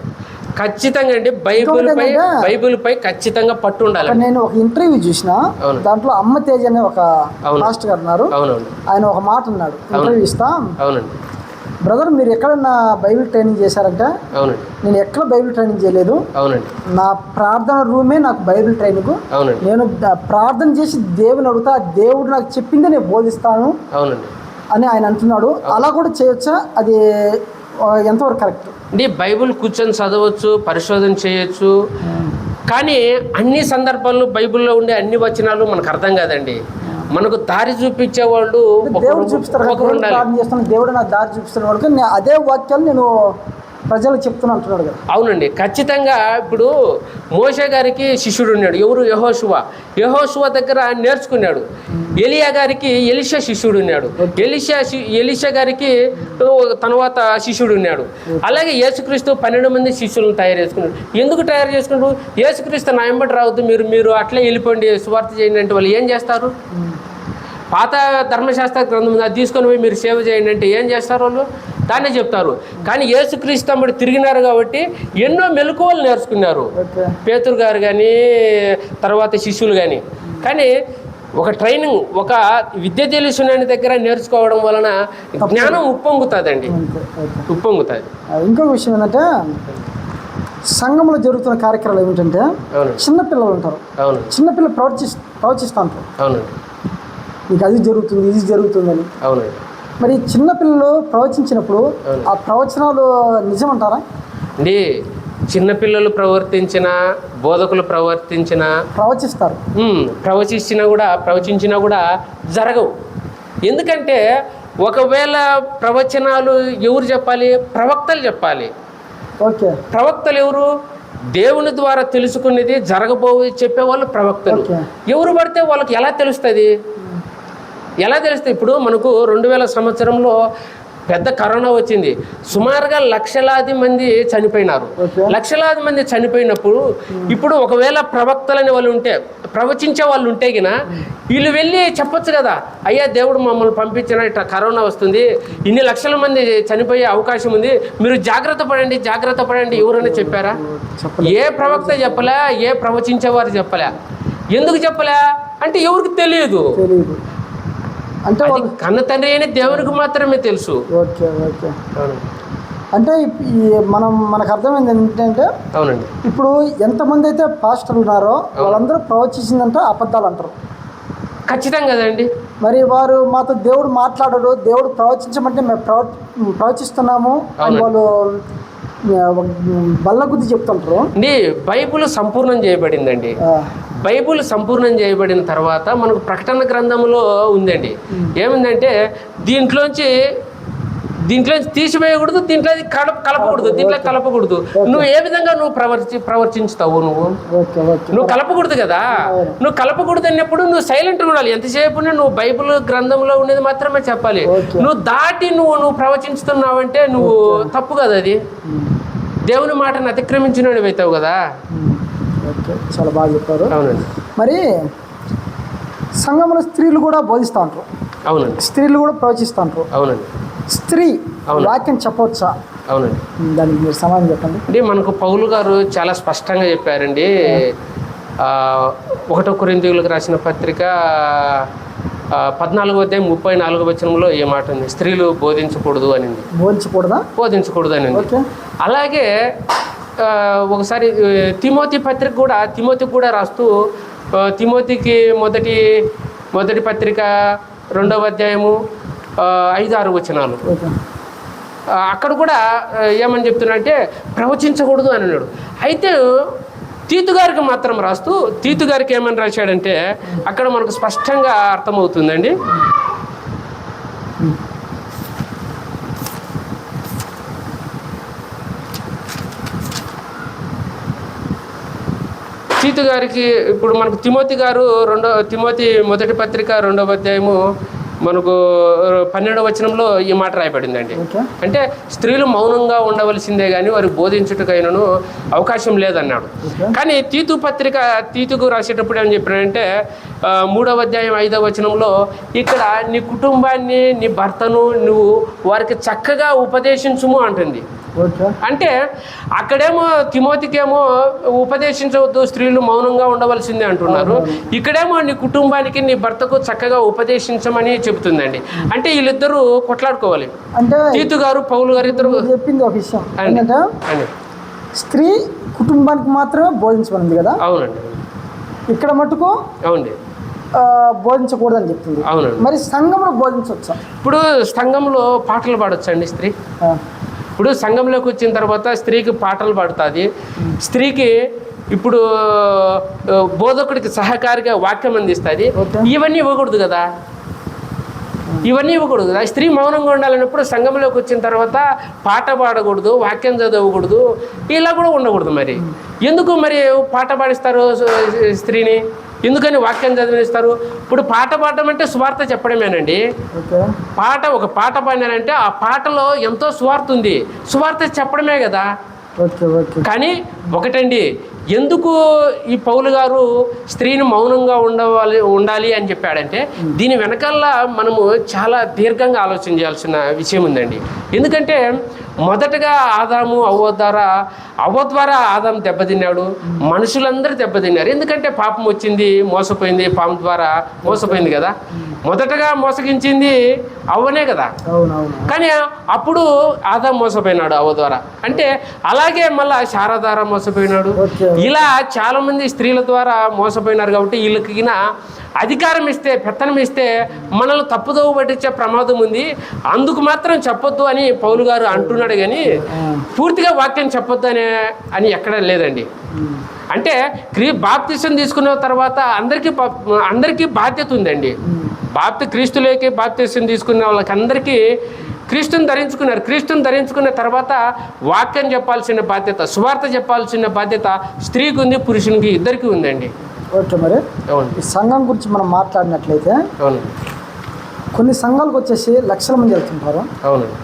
ఖచ్చితంగా అండి. బైబిల్పై ఖచ్చితంగా పట్టు ఉండాలి. నేను ఒక ఇంటర్వ్యూ చూసిన, దాంట్లో అమ్మ తేజ్ అనే ఒక పాస్టర్ గారు ఉన్నారు. ఆయన ఒక మాట అన్నాడు, ఇంటర్వ్యూ ఇస్తా, బ్రదర్ మీరు ఎక్కడన్నా బైబిల్ ట్రైనింగ్ చేశారంటే, నేను ఎక్కడ బైబిల్ ట్రైనింగ్ చేయలేదు, నా ప్రార్థన రూమే నాకు బైబిల్ ట్రైనింగ్, నేను ప్రార్థన చేసి దేవుని అడుగుతా, దేవుడు నాకు చెప్పిందే నేను బోధిస్తాను అని ఆయన అంటున్నాడు. అలా కూడా చేయొచ్చా? అది ఎంతవరకు కరెక్ట్ అండి? బైబిల్ కూర్చొని చదవచ్చు, పరిశోధన చేయొచ్చు, కానీ అన్ని సందర్భాల్లో బైబిల్లో ఉండే అన్ని వచనాలు మనకు అర్థం కాదండి. మనకు దారి చూపించే వాళ్ళు దేవుడు చూపిస్తారు, దేవుడు నాకు దారి చూపిస్తున్న వాళ్ళకి అదే వాక్యాలు నేను ప్రజలకు చెప్తున్నా అంటున్నాడు కదా. అవునండి, ఖచ్చితంగా. ఇప్పుడు మోషే గారికి శిష్యుడు ఉన్నాడు, ఎవరు? యెహోషువ దగ్గర నేర్చుకున్నాడు. ఎలియా గారికి ఎలీషా శిష్యుడు ఉన్నాడు, ఎలీషా గారికి తర్వాత శిష్యుడు ఉన్నాడు. అలాగే యేసుక్రీస్తు 12 మంది శిష్యులను తయారు చేసుకున్నాడు. ఎందుకు తయారు చేసుకున్నాడు? యేసుక్రీస్తు నా వెంబడి రావద్దు, మీరు అట్లే వెళ్ళిపోండి, సువార్త చేయండి అంటే వాళ్ళు ఏం చేస్తారు? పాత ధర్మశాస్త్ర గ్రంథం అది తీసుకొని పోయి మీరు సేవ చేయండి అంటే ఏం చేస్తారు? వాళ్ళు దాన్నే చెప్తారు. కానీ యేసుక్రీస్తు తమ్ముడు తిరిగినారు కాబట్టి ఎన్నో మెలకువలు నేర్చుకున్నారు పేతురు గారు కానీ తర్వాత శిష్యులు కానీ. కానీ ఒక ట్రైనింగ్, ఒక విద్య తెలుసుని దగ్గర నేర్చుకోవడం వలన జ్ఞానం ఉప్పొంగుతుందండి, ఉప్పొంగుతుంది. ఇంకో విషయం ఏంటంటే సంఘంలో జరుగుతున్న కార్యక్రమాలు ఏమిటంటే చిన్నపిల్లలు ఉంటారు, చిన్నపిల్లలు ప్రవచిస్తూ ఉంటారు, మీకు అది జరుగుతుంది ఇది జరుగుతుందని. మరి చిన్నపిల్లలు ప్రవచించినప్పుడు ఆ ప్రవచనాలు నిజమంటారా అండి? చిన్నపిల్లలు ప్రవర్తించిన, బోధకులు ప్రవచిస్తారు, ప్రవచించినా కూడా జరగవు. ఎందుకంటే ఒకవేళ ప్రవచనాలు ఎవరు చెప్పాలి? ప్రవక్తలు చెప్పాలి. ప్రవక్తలు ఎవరు? దేవుని ద్వారా తెలుసుకునేది జరగబోయి చెప్పేవాళ్ళు ప్రవక్తలు. ఎవరు పడితే వాళ్ళకి ఎలా తెలుస్తుంది? ఇప్పుడు మనకు 2000 సంవత్సరంలో పెద్ద కరోనా వచ్చింది, సుమారుగా లక్షలాది మంది చనిపోయినారు. లక్షలాది మంది చనిపోయినప్పుడు ఇప్పుడు ఒకవేళ ప్రవక్తలని వాళ్ళు ఉంటే, ప్రవచించే వాళ్ళు ఉంటే గిన వీళ్ళు వెళ్ళి చెప్పొచ్చు కదా, అయ్యా దేవుడు మమ్మల్ని పంపించిన ఇట్లా కరోనా వస్తుంది, ఇన్ని లక్షల మంది చనిపోయే అవకాశం ఉంది, మీరు జాగ్రత్త పడండి ఎవరైనా చెప్పారా? ఏ ప్రవక్త చెప్పలే, ఏ ప్రవచించేవారు చెప్పలే. ఎందుకు చెప్పలే అంటే ఎవరికి తెలియదు. అంటే కన్న తండ్రి అయిన దేవునికి మాత్రమే తెలుసు. అంటే మనకు అర్థమైంది ఏంటంటే, అవునండి, ఇప్పుడు ఎంతమంది అయితే పాస్టర్లు ఉన్నారో వాళ్ళందరూ ప్రవచించిందంటే అబద్ధాలు అంటారు. ఖచ్చితంగా కదండి. మరి వారు మాతో దేవుడు మాట్లాడడు, దేవుడు ప్రవచించమంటే మేము ప్రవచిస్తున్నాము అని వాళ్ళు బల్ల గుద్ది చెప్తుంటారు అండి. బైబుల్ సంపూర్ణం చేయబడిందండి. బైబుల్ సంపూర్ణం చేయబడిన తర్వాత మనకు ప్రకటన గ్రంథంలో ఉందండి. ఏముందంటే దీంట్లోంచి తీసివేయకూడదు, దీంట్లో కలపకూడదు. నువ్వు ఏ విధంగా ప్రవర్తించుతావు? నువ్వు కలపకూడదు కదా. నువ్వు కలపకూడదు అన్నప్పుడు నువ్వు సైలెంట్గా ఉండాలి. ఎంతసేపు నువ్వు బైబిల్ గ్రంథంలో ఉండేది మాత్రమే చెప్పాలి. నువ్వు దాటి నువ్వు ప్రవచిస్తున్నావంటే నువ్వు తప్పు కదా. అది దేవుని మాటను అతిక్రమించిన అవుతావు కదా. చాలా బాగా చెప్పారు. అవునండి. మరి సంఘంలో స్త్రీలు కూడా బోధిస్తూ ఉంటారు. అవునండి. స్త్రీలు కూడా ప్రవచిస్తూ ఉంటారు. అవునండి. స్త్రీ వాక్యం చెప్పవచ్చా? అవునండి. దానికి మీరు సమాధానం చెప్పండి. అంటే మనకు పౌలు గారు చాలా స్పష్టంగా చెప్పారండి. 1 కొరింథీయులకు రాసిన పత్రిక 14వ అధ్యాయం 34వ వచనంలో ఏ మాట ఉంది? స్త్రీలు బోధించకూడదు అనింది. బోధించకూడదు అనింది. అలాగే ఒకసారి తిమోతికి కూడా రాస్తూ తిమోతికి మొదటి పత్రిక 2వ అధ్యాయము 5-6 వచనాలు అక్కడ కూడా ఏమని చెప్తున్నాడంటే ప్రవచించకూడదు అని అన్నాడు. అయితే తీతు గారికి మాత్రం రాస్తూ తీతు గారికి ఏమని రాశాడంటే అక్కడ మనకు స్పష్టంగా అర్థమవుతుందండి. తీతు గారికి ఇప్పుడు మనకు తిమోతి మొదటి పత్రిక 2వ అధ్యాయము మనకు 12వ వచనంలో ఈ మాట రాయబడిందండి. అంటే స్త్రీలు మౌనంగా ఉండవలసిందే కానీ వారు బోధించుటకైనను అవకాశం లేదన్నాడు. కానీ తీతుకు రాసేటప్పుడు ఏమని చెప్పాడంటే 3వ అధ్యాయం 5వ వచనంలో ఇక్కడ నీ కుటుంబాన్ని, నీ భర్తను నువ్వు వారికి చక్కగా ఉపదేశించుము అంటుంది. అంటే అక్కడేమో తిమోతికేమో ఉపదేశించవద్దు, స్త్రీలు మౌనంగా ఉండవలసిందే అంటున్నారు. ఇక్కడేమో నీ కుటుంబానికి, నీ భర్తకు చక్కగా ఉపదేశించమని చెబుతుందండి. అంటే వీళ్ళిద్దరూ కొట్లాడుకోవాలి. అంటే తీతు గారు, పౌలు గారు ఇద్దరు చెప్పింది ఒక విషయం ఏంటంటే స్త్రీ కుటుంబానికి మాత్రమే బోధించమనింది కదా. అవునండి. ఇక్కడ మటుకు అవునండి బోధించకూడదని చెప్తుంది. అవునండి. మరి సంఘంలో బోధించవచ్చా? ఇప్పుడు సంఘంలో పాటలు పాడొచ్చండి స్త్రీ. ఇప్పుడు సంఘంలోకి వచ్చిన తర్వాత స్త్రీకి పాటలు పాడుతుంది. స్త్రీకి ఇప్పుడు బోధకుడికి సహకారిగా వాక్యం అందిస్తుంది. ఇవన్నీ ఇవ్వకూడదు కదా. స్త్రీ మౌనంగా ఉండాలన్నప్పుడు సంఘంలోకి వచ్చిన తర్వాత పాట పాడకూడదు, వాక్యం చదవకూడదు, ఇలా కూడా ఉండకూడదు. మరి ఎందుకు పాట పాడిస్తారు స్త్రీని? ఎందుకని వాక్యం చదివిస్తారు? ఇప్పుడు పాట పాడడం అంటే సువార్త చెప్పడమేనండి. ఒక పాట పాడినారంటే ఆ పాటలో ఎంతో సువార్త ఉంది, సువార్త చెప్పడమే కదా. కానీ ఒకటండి, ఎందుకు ఈ పౌలు గారు స్త్రీని మౌనంగా ఉండాలి అని చెప్పాడంటే దీని వెనకాల మనము చాలా దీర్ఘంగా ఆలోచన చేయాల్సిన విషయం ఉందండి. ఎందుకంటే మొదటగా అవ్వ ద్వారా ఆదాం దెబ్బతిన్నాడు, మనుషులందరూ దెబ్బతిన్నారు. ఎందుకంటే పాపం వచ్చింది, మోసపోయింది, పాపం ద్వారా మోసపోయింది కదా. మొదటగా మోసగించింది అవ్వనే కదా. కానీ అప్పుడు ఆదాం మోసపోయినాడు అవ్వ ద్వారా. అంటే అలాగే మళ్ళీ శారా ద్వారా మోసపోయినాడు. ఇలా చాలామంది స్త్రీల ద్వారా మోసపోయినారు. కాబట్టి వీళ్ళకి అధికారం ఇస్తే, పెత్తనం ఇస్తే మనల్ని తప్పుదోవ పట్టించే ప్రమాదం ఉంది. అందుకు మాత్రం చెప్పొద్దు అని పౌలు గారు అంటున్నాడు. కానీ పూర్తిగా వాక్యం చెప్పొద్దు అని ఎక్కడ లేదండి. అంటే బాప్తిసం తీసుకున్న తర్వాత అందరికీ బాధ్యత ఉందండి. క్రీస్తులోకి బాప్తిసం తీసుకున్న వాళ్ళకి అందరికీ క్రీస్తుని ధరించుకున్నారు. క్రీస్తుని ధరించుకున్న తర్వాత వాక్యం చెప్పాల్సిన బాధ్యత, సువార్త చెప్పాల్సిన బాధ్యత స్త్రీకి ఉంది, పురుషునికి, ఇద్దరికి ఉందండి. ఓకే. మరి ఈ సంఘం గురించి మనం మాట్లాడినట్లయితే కొన్ని సంఘాలకు వచ్చేసి లక్షల మంది వెళ్తుంటారు. అవునండి.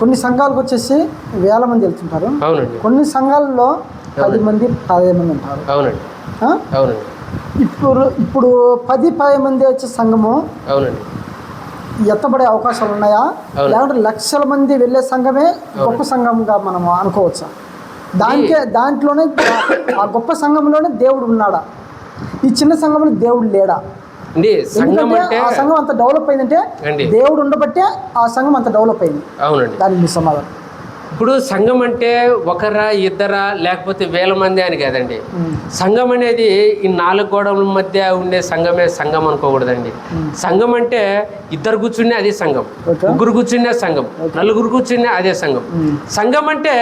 కొన్ని సంఘాలకు వచ్చేసి వేల మంది వెళ్తుంటారు. అవునండి. కొన్ని సంఘాలలో 10 మంది 15 మంది ఉంటారు. అవునండి. అవునండి. ఇప్పుడు 10-15 మంది వచ్చే సంఘము అవునండి ఎత్తబడే అవకాశాలు ఉన్నాయా? లేకుంటే లక్షల మంది వెళ్ళే సంఘమే గొప్ప సంఘంగా మనం అనుకోవచ్చా? దాంట్లోనే ఆ గొప్ప సంఘంలోనే దేవుడు ఉన్నాడా? ఈ చిన్న సంఘంలో దేవుడు లేడా? ఆ సంఘం అంత డెవలప్ అయిందంటే దేవుడు ఉండబట్టే ఆ సంఘం అంత డెవలప్ అయింది. అవునండి. దానికి మీ సమాధానం? ఇప్పుడు సంఘం అంటే ఒకరా ఇద్దరా లేకపోతే వేల మంది అని కాదండి. సంఘం అనేది ఈ 4 గోడల మధ్య ఉండే సంఘమే సంఘం అనుకోకూడదండి. సంఘం అంటే ఇద్దరు కూర్చునే అదే సంఘం, ముగ్గురు కూర్చునే సంఘం, నలుగురు కూర్చునే అదే సంఘం. సంఘం అంటే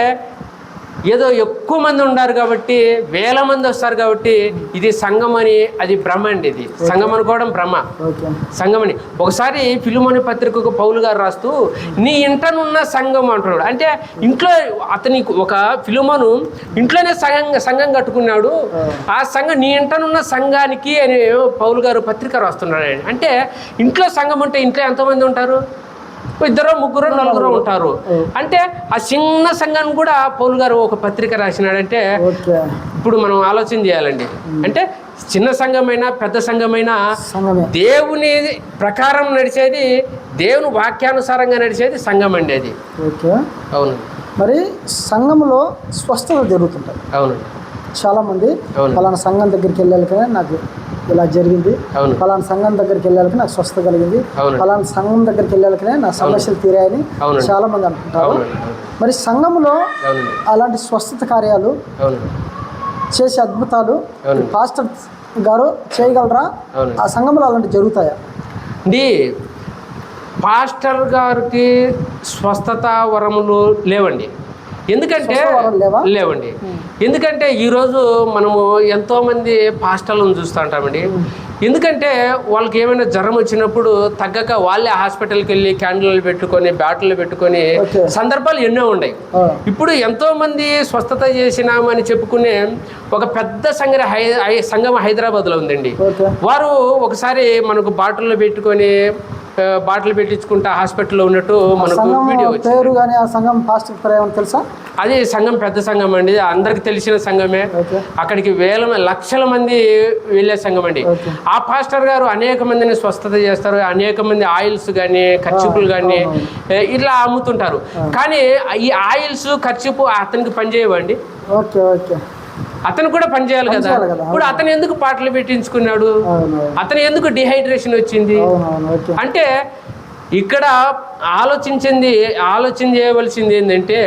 ఏదో ఎక్కువ మంది ఉన్నారు కాబట్టి, వేల మంది వస్తారు కాబట్టి ఇది సంఘం అని, అది భ్రమ అండి. ఇది సంఘం అనుకోవడం భ్రమ. సంఘం అని ఒకసారి ఫిలిమోను పత్రికకు పౌలు గారు రాస్తూ నీ ఇంటనున్న సంఘం అంటున్నాడు. అంటే ఇంట్లో అతని ఒక ఫిలిమోను ఇంట్లోనే సంఘం కట్టుకున్నాడు. ఆ సంఘం నీ ఇంటనున్న సంఘానికి అని పౌలు గారు పత్రిక రాస్తున్నాడు. అంటే ఇంట్లో సంఘం ఉంటే ఇంట్లో ఎంతమంది ఉంటారు? 2, 3, 4 ఉంటారు. అంటే ఆ చిన్న సంఘాన్ని కూడా పౌలు గారు ఒక పత్రిక రాసినాడంటే ఇప్పుడు మనం ఆలోచన చేయాలండి. అంటే చిన్న సంఘమైనా పెద్ద సంఘమైనా దేవుని ప్రకారం నడిచేది, దేవుని వాక్యానుసారంగా నడిచేది సంఘం అండి. అది అవును. మరి సంఘంలో స్వస్థత జరుగుతుంటాయి. అవునండి. చాలామంది పలానా సంఘం దగ్గరికి వెళ్ళాలికనే నాకు ఇలా జరిగింది, పలానా సంఘం దగ్గరికి వెళ్ళాలికి నాకు స్వస్థత కలిగింది, పలానా సంఘం దగ్గరికి వెళ్ళాలికనే నా సమస్యలు తీరాయని చాలా మంది అనుకుంటారు. మరి సంఘంలో అలాంటి స్వస్థత కార్యాలు చేసే అద్భుతాలు పాస్టర్ గారు చేయగలరా? ఆ సంఘంలో అలాంటి జరుగుతాయా అండి? పాస్టర్ గారికి స్వస్థత వరములు లేవండి. ఎందుకంటే లేవండి. ఎందుకంటే ఈరోజు మనము ఎంతోమంది పాస్టర్లను చూస్తూ ఉంటామండి. ఎందుకంటే వాళ్ళకి ఏమైనా జ్వరం వచ్చినప్పుడు తగ్గక వాళ్ళే హాస్పిటల్కి వెళ్ళి క్యాండిల్లు పెట్టుకొని బ్యాటరీలు పెట్టుకొని సందర్భాలు ఎన్నో ఉన్నాయి. ఇప్పుడు ఎంతోమంది స్వస్థత చేసినామని చెప్పుకునే ఒక పెద్ద సంఘం హైదరాబాద్లో ఉందండి. వారు ఒకసారి మనకు బాటిల్లో పెట్టుకొని బాటిల్ పెట్టించుకుంటా హాస్పిటల్లో ఉన్నట్టు మనకు వీడియో పేరు కానీ ఆ సంఘం పాస్టర్ తెలుసా? అది సంఘం పెద్ద సంఘం అండి, అందరికి తెలిసిన సంఘమే. అక్కడికి లక్షల మంది వెళ్ళే సంఘం అండి. ఆ పాస్టర్ గారు అనేక మందిని స్వస్థత చేస్తారు. అనేక మంది ఆయిల్స్ కానీ ఖర్చుపులు కానీ ఇట్లా అమ్ముతుంటారు. కానీ ఈ ఆయిల్స్ ఖర్చుపు అతనికి పనిచేయవండి. అతను కూడా పనిచేయాలి కదా. ఇప్పుడు అతను ఎందుకు పాటలు పెట్టించుకున్నాడు? అతను ఎందుకు డిహైడ్రేషన్ వచ్చింది? అంటే ఇక్కడ ఆలోచన చేయవలసింది ఏంటంటే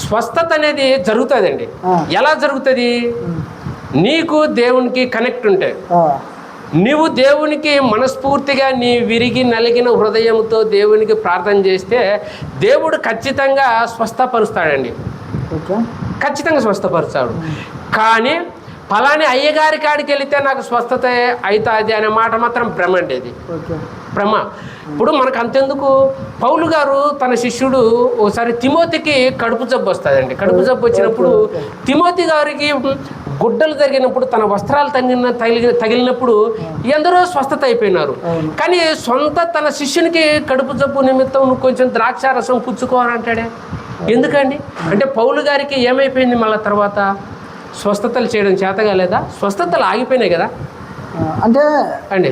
స్వస్థత అనేది జరుగుతుందండి. ఎలా జరుగుతుంది? నీకు దేవునికి కనెక్ట్ ఉంటే, నీవు దేవునికి మనస్ఫూర్తిగా నీ విరిగి నలిగిన హృదయంతో దేవునికి ప్రార్థన చేస్తే దేవుడు ఖచ్చితంగా స్వస్థపరుస్తాడండి. ఖచ్చితంగా స్వస్థపరుస్తాడు. కానీ ఫలాని అయ్యగారి కాడికి వెళితే నాకు స్వస్థత అవుతుంది అనే మాట మాత్రం భ్రమ అండి. అది భ్రమ. ఇప్పుడు మనకు అంతెందుకు, పౌలు గారు తన శిష్యుడు ఒకసారి తిమోతికి కడుపు జబ్బు వస్తుందండి. కడుపు జబ్బు వచ్చినప్పుడు తిమోతి గారికి గుడ్డలు తగిలినప్పుడు, తన వస్త్రాలు తగిలినప్పుడు ఎందరో స్వస్థత అయిపోయినారు. కానీ తన శిష్యునికి కడుపు జబ్బు నిమిత్తం నువ్వు కొంచెం ద్రాక్షారసం పుచ్చుకోవాలని అంటాడే. ఎందుకండి? అంటే పౌలు గారికి ఏమైపోయింది? మళ్ళీ తర్వాత స్వస్థతలు చేయడం చేతగా లేదా? స్వస్థతలు ఆగిపోయినాయి కదా అంటే అండి.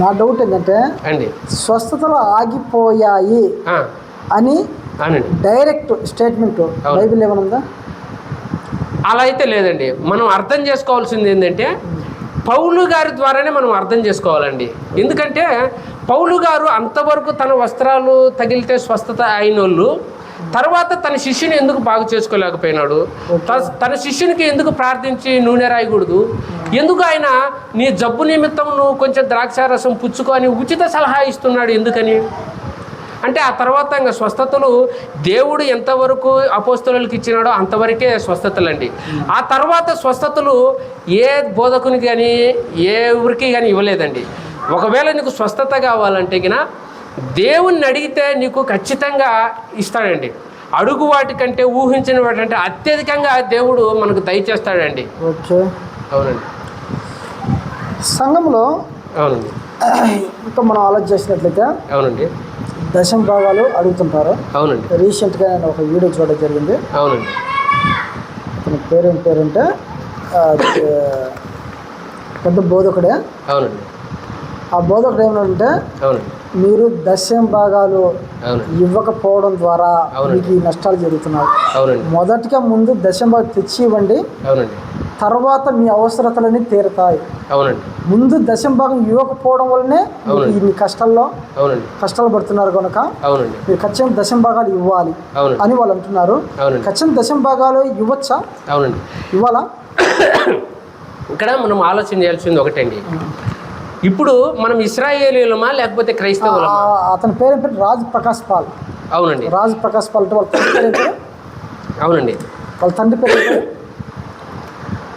నా డౌట్ ఏంటంటే అండి, స్వస్థతలు ఆగిపోయాయి అని డైరెక్ట్ స్టేట్మెంట్ బైబిల్ ఏమైనా ఉందా? అలా అయితే లేదండి. మనం అర్థం చేసుకోవాల్సింది ఏంటంటే పౌలు గారి ద్వారానే మనం అర్థం చేసుకోవాలండి. ఎందుకంటే పౌలు గారు అంతవరకు తన వస్త్రాలు తగిలితే స్వస్థత అయిన వాళ్ళు తర్వాత తన శిష్యుని ఎందుకు బాగు చేసుకోలేకపోయినాడు? తన శిష్యునికి ఎందుకు ప్రార్థించి నూనె రాయకూడదు? ఎందుకు ఆయన నీ జబ్బు నిమిత్తం నువ్వు కొంచెం ద్రాక్షారసం పుచ్చుకొని ఉచిత సలహా ఇస్తున్నాడు? ఎందుకని అంటే ఆ తర్వాత ఇంకా స్వస్థతలు దేవుడు ఎంతవరకు అపోస్తలులకు ఇచ్చినాడో అంతవరకే స్వస్థతలండి. ఆ తర్వాత స్వస్థతలు ఏ బోధకునికి కానీ ఏ ఊరికి కానీ ఇవ్వలేదండి. ఒకవేళ నీకు స్వస్థత కావాలంటే గిన దేవుణ్ణి అడిగితే నీకు ఖచ్చితంగా ఇస్తాడండి. అడుగు వాటికంటే ఊహించిన వాటికంటే అత్యధికంగా దేవుడు మనకు దయచేస్తాడండి. ఓకే, అవునండి. సంఘంలో అవునండి ఇంకా మనం ఆలోచన చేసినట్లయితే అవునండి దశమ భాగాలు అడుగుతుంటారు. అవునండి. రీసెంట్గా నేను ఒక వీడియో చూడడం జరిగింది. అవునండి. తన పేరేంటే పెద్ద బోధకుడే. అవునండి. ఆ బోధకుడు ఏమన్నాడంటే అవునండి మీరు దశమ భాగాలు అవునండి ఇవ్వకపోవడం ద్వారా మీకు ఈ నష్టాలు జరుగుతున్నాయి. అవునండి మొదటిగా ముందు దశమ భాగం తెచ్చి ఇవ్వండి, అవునండి తర్వాత మీ అవసరతలన్నీ తీరుతాయి. అవునండి ముందు దశమ భాగం ఇవ్వకపోవడం వల్లనే మీ కష్టాల్లో అవునండి కష్టాలు పడుతున్నారు కనుక అవునండి మీరు ఖచ్చితంగా దశమ భాగాలు ఇవ్వాలి అవునండి అని వాళ్ళు అంటున్నారు. అవునండి ఖచ్చితంగా దశమ భాగాలు ఇవ్వచ్చా? అవునండి ఇవ్వాలా? ఇక్కడ మనం ఆలోచన చేయాల్సింది ఒకటండి. ఇప్పుడు మనం ఇశ్రాయేలీయులమా లేకపోతే క్రైస్తవులమా? అతని పేరు పేరు రాజ్ ప్రకాష్ పాల్. అవునండి రాజ్ ప్రకాష్ పాల్ అంటే వాళ్ళ తండ్రి పేరు ఏంటి? అవునండి వాళ్ళ తండ్రి పేరు ఏంటి?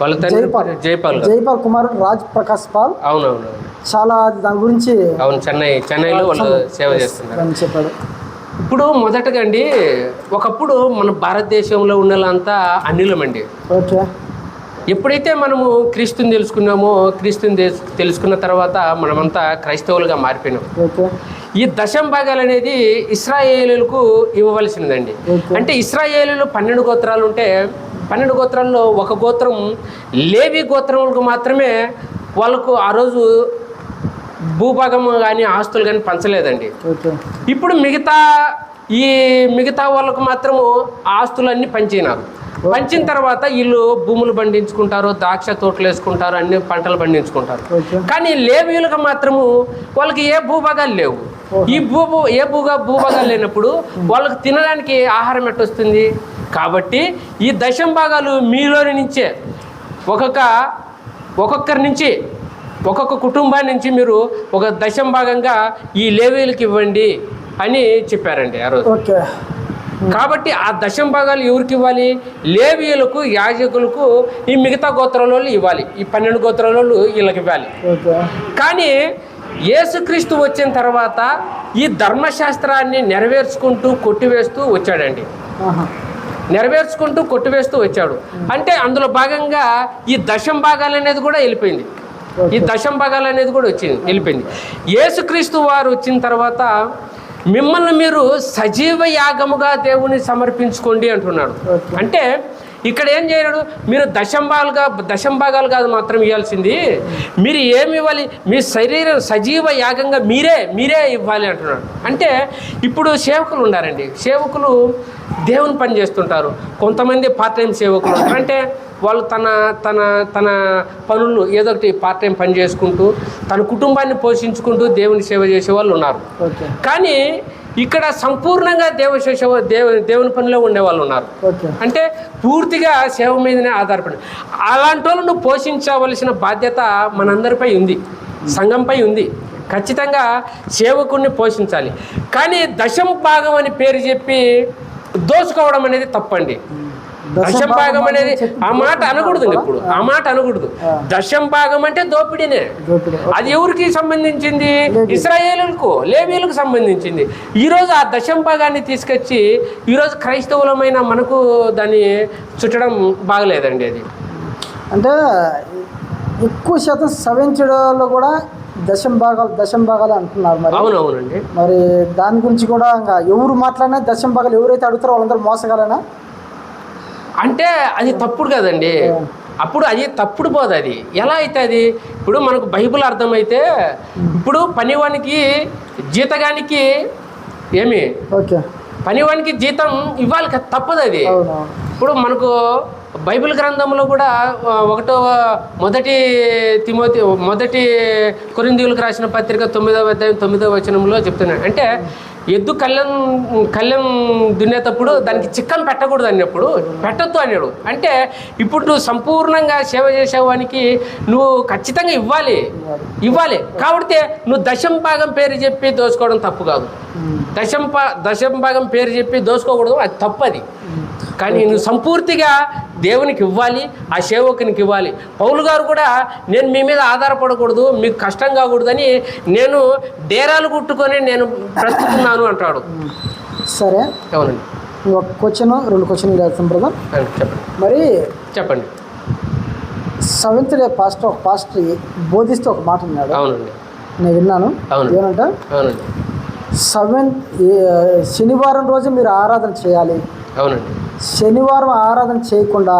వాళ్ళ తండ్రి జైపాల్ గారు. జైపాల్ కుమారుడు రాజ్ ప్రకాష్ పాల్. అవునవును చాలా దాని గురించి అవును చెన్నైలో వాళ్ళు సేవ చేస్తున్నారు అని చెప్పాడు. ఇప్పుడు మొదటగా అండి, ఒకప్పుడు మన భారతదేశంలో ఉన్నంతా అన్యులమండి. ఓకే. ఎప్పుడైతే మనము క్రీస్తుని తెలుసుకున్నామో, క్రీస్తుని తెలుసుకున్న తర్వాత మనమంతా క్రైస్తవులుగా మారిపోయినాం. ఓకే. ఈ దశమ భాగాలు అనేది ఇశ్రాయేలులకు ఇవ్వవలసినదండి. అంటే ఇశ్రాయేలులు 12 గోత్రాలు ఉంటే 12 గోత్రాల్లో ఒక గోత్రం లేవి గోత్రములకు మాత్రమే వాళ్ళకు ఆ రోజు భూభాగం కానీ ఆస్తులు కానీ పంచలేదండి. ఇప్పుడు మిగతా వాళ్ళకు మాత్రము ఆస్తులన్నీ పంచినారు. పంచిన తర్వాత వీళ్ళు భూములు పండించుకుంటారు, ద్రాక్ష తోటలు వేసుకుంటారు, అన్ని పంటలు పండించుకుంటారు. కానీ లేవీయులకు మాత్రము వాళ్ళకి ఏ భూభాగాలు లేవు. ఏ భూభాగాలు లేనప్పుడు వాళ్ళకి తినడానికి ఆహారం ఎట్టొస్తుంది? కాబట్టి ఈ దశమ భాగాలు మీలోని నుంచే ఒక్కొక్కరి నుంచి ఒక్కొక్క కుటుంబాన్ని నుంచి మీరు ఒక దశమ భాగంగా ఈ లేవీయులకు ఇవ్వండి అని చెప్పారండి ఆ రోజు. కాబట్టి ఆ దశమ భాగాలు ఎవరికి ఇవ్వాలి? లేవీయులకు, యాజకులకు, ఈ మిగతా గోత్రాల వాళ్ళు ఇవ్వాలి. ఈ 12 గోత్రాల వాళ్ళు వీళ్ళకి ఇవ్వాలి. కానీ యేసుక్రీస్తు వచ్చిన తర్వాత ఈ ధర్మశాస్త్రాన్ని నెరవేర్చుకుంటూ కొట్టివేస్తూ వచ్చాడండి. వచ్చాడు అంటే అందులో భాగంగా ఈ దశమ భాగాలు అనేది కూడా వెళ్ళిపోయింది. వెళ్ళిపోయింది. యేసుక్రీస్తు వారు వచ్చిన తర్వాత మిమ్మల్ని మీరు సజీవ యాగముగా దేవుని సమర్పించుకోండి అంటున్నాడు. అంటే ఇక్కడ ఏం చేయడు? మీరు దశమ భాగాలు కాదు మాత్రం ఇవ్వాల్సింది, మీరు ఏమి ఇవ్వాలి? మీ శరీరం సజీవ యాగంగా మీరే ఇవ్వాలి అంటున్నాడు. అంటే ఇప్పుడు సేవకులు ఉన్నారండి, సేవకులు దేవుని పని చేస్తుంటారు. కొంతమంది పార్ట్ టైం సేవకులు ఉంటారు. అంటే వాళ్ళు తన పనులు ఏదో ఒకటి పార్ట్ టైం పని చేసుకుంటూ తన కుటుంబాన్ని పోషించుకుంటూ దేవుని సేవ చేసే వాళ్ళు ఉన్నారు. కానీ ఇక్కడ సంపూర్ణంగా దేవుని పనిలో ఉండే వాళ్ళు ఉన్నారు. అంటే పూర్తిగా సేవ మీదనే ఆధారపడి అలాంటి వాళ్ళు నువ్వు పోషించవలసిన బాధ్యత మనందరిపై ఉంది, సంఘంపై ఉంది. ఖచ్చితంగా సేవకుడిని పోషించాలి. కానీ దశమ భాగం అని పేరు చెప్పి దోచుకోవడం అనేది తప్పండి. దశమ భాగం అనేది ఆ మాట అనకూడదు. ఇప్పుడు ఆ మాట అనకూడదు. దశమ భాగం అంటే దోపిడీనే. అది ఎవరికి సంబంధించింది? ఇశ్రాయేలులకు, లేవీయులకు సంబంధించింది. ఈరోజు ఆ దశమ భాగాన్ని తీసుకొచ్చి ఈరోజు క్రైస్తవులమైన మనకు దాన్ని చుట్టడం బాగలేదండి. అది అంటే ఎక్కువ శాతం సవించడంలో కూడా దశమ భాగాలు అంటున్నారు. మరి అవునవునండి. మరి దాని గురించి కూడా ఇంకా ఎవరు మాట్లాడినా దశమ భాగాలు ఎవరైతే అడుగుతారో వాళ్ళందరూ మోసగాలనా? అంటే అది తప్పుడు కదండి. అప్పుడు అది తప్పుడు పోదు. అది ఎలా అయితే అది ఇప్పుడు మనకు బైబిల్ అర్థమైతే ఇప్పుడు పనివానికి జీతగానికి పనివానికి జీతం ఇవ్వాలి, తప్పదు అది. ఇప్పుడు మనకు బైబిల్ గ్రంథంలో కూడా మొదటి కొరింథీయులకు రాసిన పత్రిక 9వ అధ్యాయం 9వ వచనంలో చెప్తున్నాడు. అంటే ఎద్దు కళ్ళెం దున్నేటప్పుడు దానికి చిక్కం పెట్టకూడదు అన్నప్పుడు పెట్టద్దు అన్నాడు. అంటే ఇప్పుడు నువ్వు సంపూర్ణంగా సేవ చేసేవానికి నువ్వు ఖచ్చితంగా ఇవ్వాలి. కాబట్టి నువ్వు దశమ భాగం పేరు చెప్పి దోచుకోవడం తప్పు కాదు. దశమ భాగం పేరు చెప్పి దోచుకోకూడదు, అది తప్పది. కానీ నువ్వు సంపూర్తిగా దేవునికి ఇవ్వాలి, ఆ సేవకునికి ఇవ్వాలి. పౌలు గారు కూడా నేను మీ మీద ఆధారపడకూడదు, మీకు కష్టం కాకూడదని నేను డేరాలు కుట్టుకొని నేను బ్రతుకుతున్నాను అంటాడు. సరే, అవునండి. ఒక క్వశ్చన్ 2 క్వశ్చన్లు వేస్తాం బ్రదర్. చెప్పండి. మరి చెప్పండి. సెవెంత్ డే పాస్టర్ బోధిస్తూ ఒక మాట ఉన్నాడు. అవునండి, నేను విన్నాను. ఏమంటే అవునండి, శనివారం రోజు మీరు ఆరాధన చేయాలి. అవునండి. శనివారం ఆరాధన చేయకుండా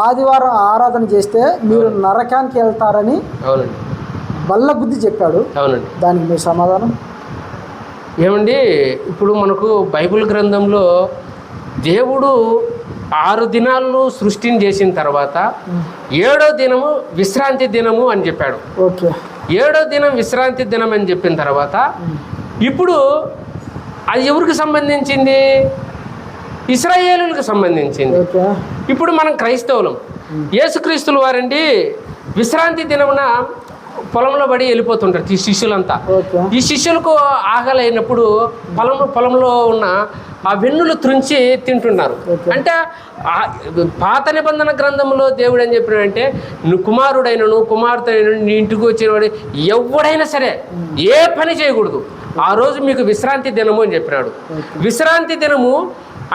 ఆదివారం ఆరాధన చేస్తే మీరు నరకానికి వెళ్తారని బల్ల బుద్ధి చెప్పాడు. అవునండి. దానికి మీ సమాధానం ఏమండి, ఇప్పుడు మనకు బైబిల్ గ్రంథంలో దేవుడు 6 దినాలు సృష్టిని చేసిన తర్వాత 7వ దినము విశ్రాంతి దినము అని చెప్పాడు. ఓకే. 7వ దినం విశ్రాంతి దినం అని చెప్పిన తర్వాత ఇప్పుడు అది ఎవరికి సంబంధించింది? ఇశ్రాయేలులకు సంబంధించింది. ఓకే. ఇప్పుడు మనం క్రైస్తవులం. యేసుక్రీస్తులు వారండి విశ్రాంతి దినమున పొలంలో పడి వెళ్ళిపోతుంటారు ఈ శిష్యులంతా. ఓకే. ఈ శిష్యులకు ఆకలి అయినప్పుడు పొలంలో ఉన్న ఆ వెన్నులు త్రుంచి తింటున్నారు. అంటే పాత నిబంధన గ్రంథంలో దేవుడు ఏం చెప్పినాడంటే, నువ్వు కుమారుడైనను కుమార్తెను నీ ఇంటికి వచ్చినవాడు ఎవడైనా సరే ఏ పని చేయకూడదు, ఆ రోజు మీకు విశ్రాంతి దినము అని చెప్పినాడు. విశ్రాంతి దినము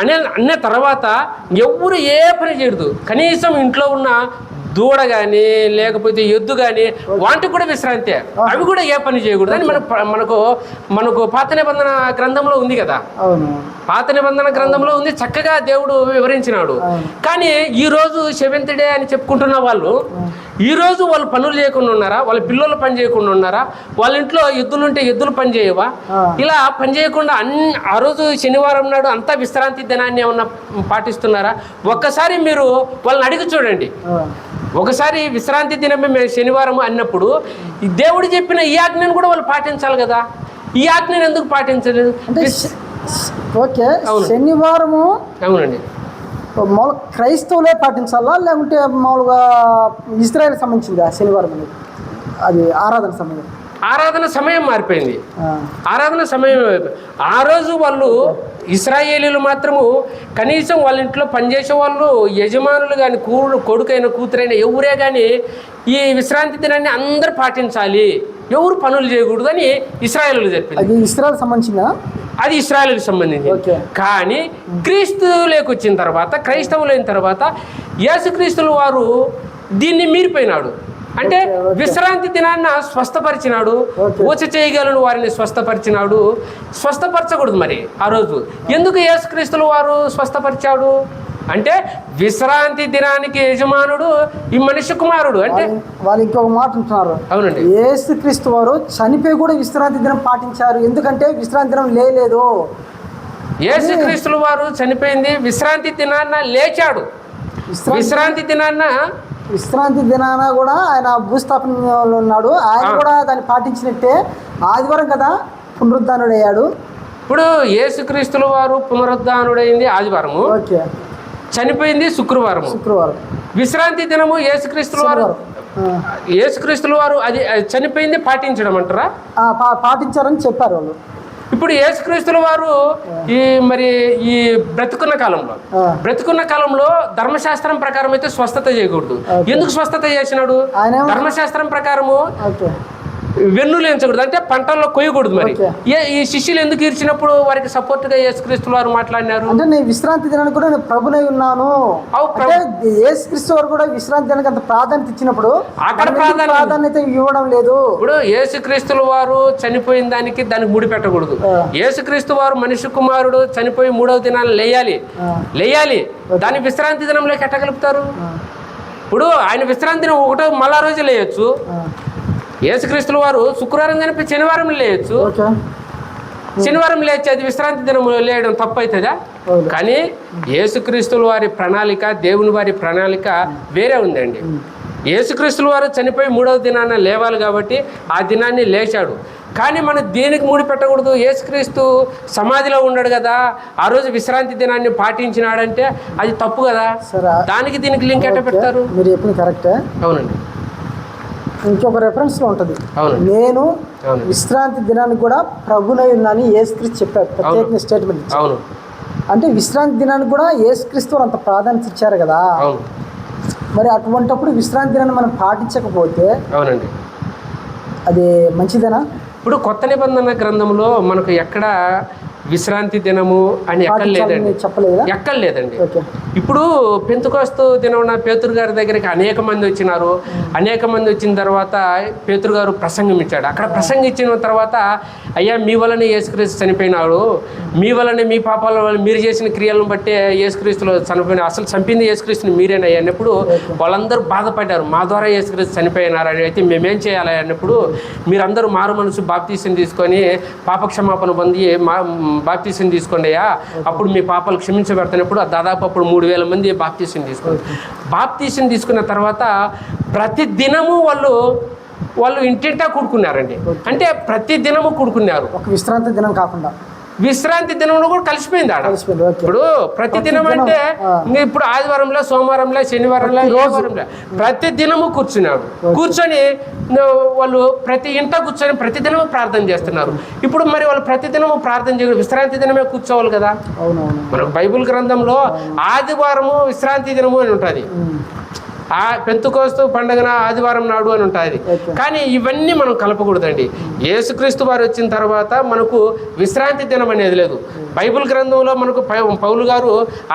అన్న తర్వాత ఎవరు ఏ పని చేయకూడదు. కనీసం ఇంట్లో ఉన్న దూడ కానీ లేకపోతే ఎద్దు కానీ వాటికి కూడా విశ్రాంతి, అవి కూడా ఏ పని చేయకూడదు అని మనకు పాత నిబంధన గ్రంథంలో ఉంది కదా. పాత నిబంధన గ్రంథంలో ఉంది, చక్కగా దేవుడు వివరించినాడు. కానీ ఈరోజు 7th డే అని చెప్పుకుంటున్న వాళ్ళు ఈరోజు వాళ్ళు పనులు చేయకుండా ఉన్నారా? వాళ్ళ పిల్లలు పని చేయకుండా ఉన్నారా? వాళ్ళ ఇంట్లో ఎద్దులుంటే ఎద్దులు పని చేయవా? ఇలా పని చేయకుండా ఆ రోజు శనివారం నాడు అంతా విశ్రాంతి దినాన్ని ఏమన్నా పాటిస్తున్నారా? ఒక్కసారి మీరు వాళ్ళని అడిగి చూడండి. ఒకసారి విశ్రాంతి దినమే మేము శనివారం అన్నప్పుడు దేవుడు చెప్పిన ఈ ఆజ్ఞను కూడా వాళ్ళు పాటించాలి కదా. ఈ ఆజ్ఞను ఎందుకు పాటించలేదు? ఓకే. శనివారము అవునండి మామూలుగా క్రైస్తవులే పాటించాలా లేకుంటే మామూలుగా ఇజ్రాయెల్ సంబంధించిందా శనివారం అనేది? అది ఆరాధన సమయం మారిపోయింది. ఆరాధన సమయం ఆ రోజు వాళ్ళు ఇశ్రాయేలీలు మాత్రము కనీసం వాళ్ళ ఇంట్లో పనిచేసే వాళ్ళు యజమానులు కానీ కొడుకైన కూతురైన ఎవరే కానీ ఈ విశ్రాంతి దినాన్ని అందరూ పాటించాలి, ఎవరు పనులు చేయకూడదు అని ఇశ్రాయేలు చెప్పింది. అది ఇశ్రాయేల్ సంబంధించిందా? అది ఇశ్రాయేలుకి సంబంధించి. కానీ క్రీస్తులోకి వచ్చిన తర్వాత, క్రైస్తవులైన తర్వాత యేసుక్రీస్తుల వారు దీన్ని మీరిపోయినాడు. అంటే విశ్రాంతి దినాన్న స్వస్థపరిచినాడు, ఊచ చేయగలను వారిని స్వస్థపరిచినాడు. స్వస్థపరచకూడదు మరి ఆ రోజు. ఎందుకు యేసుక్రీస్తుల వారు స్వస్థపరిచాడు అంటే విశ్రాంతి దినానికి యజమానుడు ఈ మనిషి కుమారుడు. అంటే వాళ్ళు ఇంకొక మాట అంటున్నారు. అవునండి, యేసుక్రీస్తు వారు చనిపోయి కూడా విశ్రాంతి దినం పాటించారు. ఎందుకంటే విశ్రాంతి దినం లేదు. యేసుక్రీస్తుల వారు చనిపోయింది విశ్రాంతి దినాన్న లేచాడు. విశ్రాంతి దినాన కూడా ఆయన భూస్థాపనలో ఉన్నాడు. ఆయన కూడా దాన్ని పాటించినట్టే. ఆదివారం కదా పునరుద్ధానుడయ్యాడు. ఇప్పుడు యేసుక్రీస్తుల వారు పునరుద్ధానుడైంది ఆదివారము, చనిపోయింది శుక్రవారం. విశ్రాంతి దినము యేసుక్రీస్తుల వారు అది చనిపోయింది పాటించడం అంటారా? పాటించారని చెప్పారు వాళ్ళు. ఇప్పుడు యేసుక్రీస్తుల వారు ఈ బ్రతుకున్న కాలంలో ధర్మశాస్త్రం ప్రకారం అయితే స్వస్థత చేయకూడదు. ఎందుకు స్వస్థత చేసినాడు? ధర్మశాస్త్రం ప్రకారము వెన్నులు ఎంచకూడదు, అంటే పంటల్లో కొయ్యకూడదు. మరి ఈ శిష్యులు ఎందుకు ఇచ్చినప్పుడు వారికి సపోర్ట్ గా యేసుక్రీస్తు వారు మాట్లాడినారు అంటే నేను విశ్రాంతి దినానికి కూడా నేను ప్రభునై ఉన్నాను. యేసుక్రీస్తు వారు కూడా విశ్రాంతి దినానికి అంత ప్రాధాన్యత ఇచ్చినప్పుడు అక్కడ ప్రాధాన్యత ఇవ్వడం లేదు. ఇప్పుడు యేసుక్రీస్తుల వారు చనిపోయిన దానికి ముడి పెట్టకూడదు. యేసుక్రీస్తు వారు మనిషి కుమారుడు చనిపోయి 3వ దినాన్ని లేయాలి. దాని విశ్రాంతి దినంలోకి ఎట్ట కలుపుతారు? ఇప్పుడు ఆయన విశ్రాంతి దినం 1వ మళ్ళా రోజు లేయచ్చు. యేసుక్రీస్తుల వారు శుక్రవారం చనిపోయి శనివారం లేయచ్చు. శనివారం లేచి అది విశ్రాంతి దినం లేయడం తప్పు అవుతుందా? కానీ యేసుక్రీస్తుల వారి ప్రణాళిక, దేవుని వారి ప్రణాళిక వేరే ఉందండి. యేసుక్రీస్తుల వారు చనిపోయి 3వ దినాన లేవాలి కాబట్టి ఆ దినాన్ని లేచాడు. కానీ మనం దేనికి ముడి పెట్టకూడదు? యేసుక్రీస్తు సమాధిలో ఉన్నాడు కదా, ఆ రోజు విశ్రాంతి దినాన్ని పాటించినాడంటే అది తప్పు కదా. దానికి దీనికి లింక్ ఎట్ట పెడతారు? మీరు చెప్పింది కరెక్టే. అవునండి. ఇంకొక రెఫరెన్స్లో ఉంటుంది, నేను విశ్రాంతి దినానికి కూడా ప్రభునై ఉన్నాను యేసుక్రీస్తు చెప్పారు. ప్రత్యేక స్టేట్మెంట్. అంటే విశ్రాంతి దినానికి కూడా యేసుక్రీస్తు అంత ప్రాధాన్యత ఇచ్చారు కదా. మరి అటువంటిప్పుడు విశ్రాంతి దినాన్ని మనం పాటించకపోతే అది మంచిదేనా? ఇప్పుడు కొత్త నిబంధన గ్రంథంలో మనకు ఎక్కడ విశ్రాంతి దినము అని ఎక్కడ లేదండి, చెప్పలేదా? ఎక్కడ లేదండి. ఓకే. ఇప్పుడు పెంతుకోస్తు దినం పేతురు గారి దగ్గరికి అనేక మంది వచ్చినారు. అనేక మంది వచ్చిన తర్వాత పేతురు గారు ప్రసంగం ఇచ్చాడు. అక్కడ ప్రసంగించిన తర్వాత, అయ్యా మీ వల్లనే యేసుక్రీస్తు చనిపోయినాడు, మీ వల్లనే మీ పాపాల వల్ల మీరు చేసిన క్రియలను బట్టి యేసుక్రీస్తులో చనిపోయిన, అసలు చంపింది యేసుక్రీస్తుని మీరేనయ్యా అన్నప్పుడు వాళ్ళందరూ బాధపడ్డారు. మా ద్వారా యేసుక్రీస్తు చనిపోయినారు అని. అయితే మేమేం చేయాలి అన్నప్పుడు, మీరందరూ మారు మనసు బాప్తీసం తీసుకొని పాపక్షమాపణ పొంది బాప్తీసం తీసుకోండి అయ్యా, అప్పుడు మీ పాపాలు క్షమించబడుతున్నప్పుడు దాదాపు అప్పుడు 3000 మంది బాప్తీసం తీసుకున్నారు. బాప్తీసం తీసుకున్న తర్వాత ప్రతి దినము వాళ్ళు ఇంటింటా కూడుకున్నారండి. అంటే ప్రతి దినము కూడుకున్నారు, ఒక విశ్రాంతి దినం కాకుండా. విశ్రాంతి దినంలో కూడా కలిసిపోయింది ఆడ. ఇప్పుడు ప్రతి దినం అంటే ఇప్పుడు ఆదివారంలో, సోమవారంలో, శనివారంలో, రవివారంలో ప్రతి దినము కూర్చున్నాడు. కూర్చొని వాళ్ళు ప్రతి ఇంట కూర్చొని ప్రతి దినము ప్రార్థన చేస్తున్నారు. ఇప్పుడు మరి వాళ్ళు ప్రతి దినము ప్రార్థన చేయాలి, విశ్రాంతి దినమే కూర్చోవాలి కదా. మనకు బైబిల్ గ్రంథంలో ఆదివారము విశ్రాంతి దినము అని ఉంటుంది, ఆ పెంతుకోస్తు పండుగన ఆదివారం నాడు అని ఉంటుంది. కానీ ఇవన్నీ మనం కలపకూడదండి. యేసుక్రీస్తు వారు వచ్చిన తర్వాత మనకు విశ్రాంతి దినం అనేది లేదు. బైబిల్ గ్రంథంలో మనకు పౌలు గారు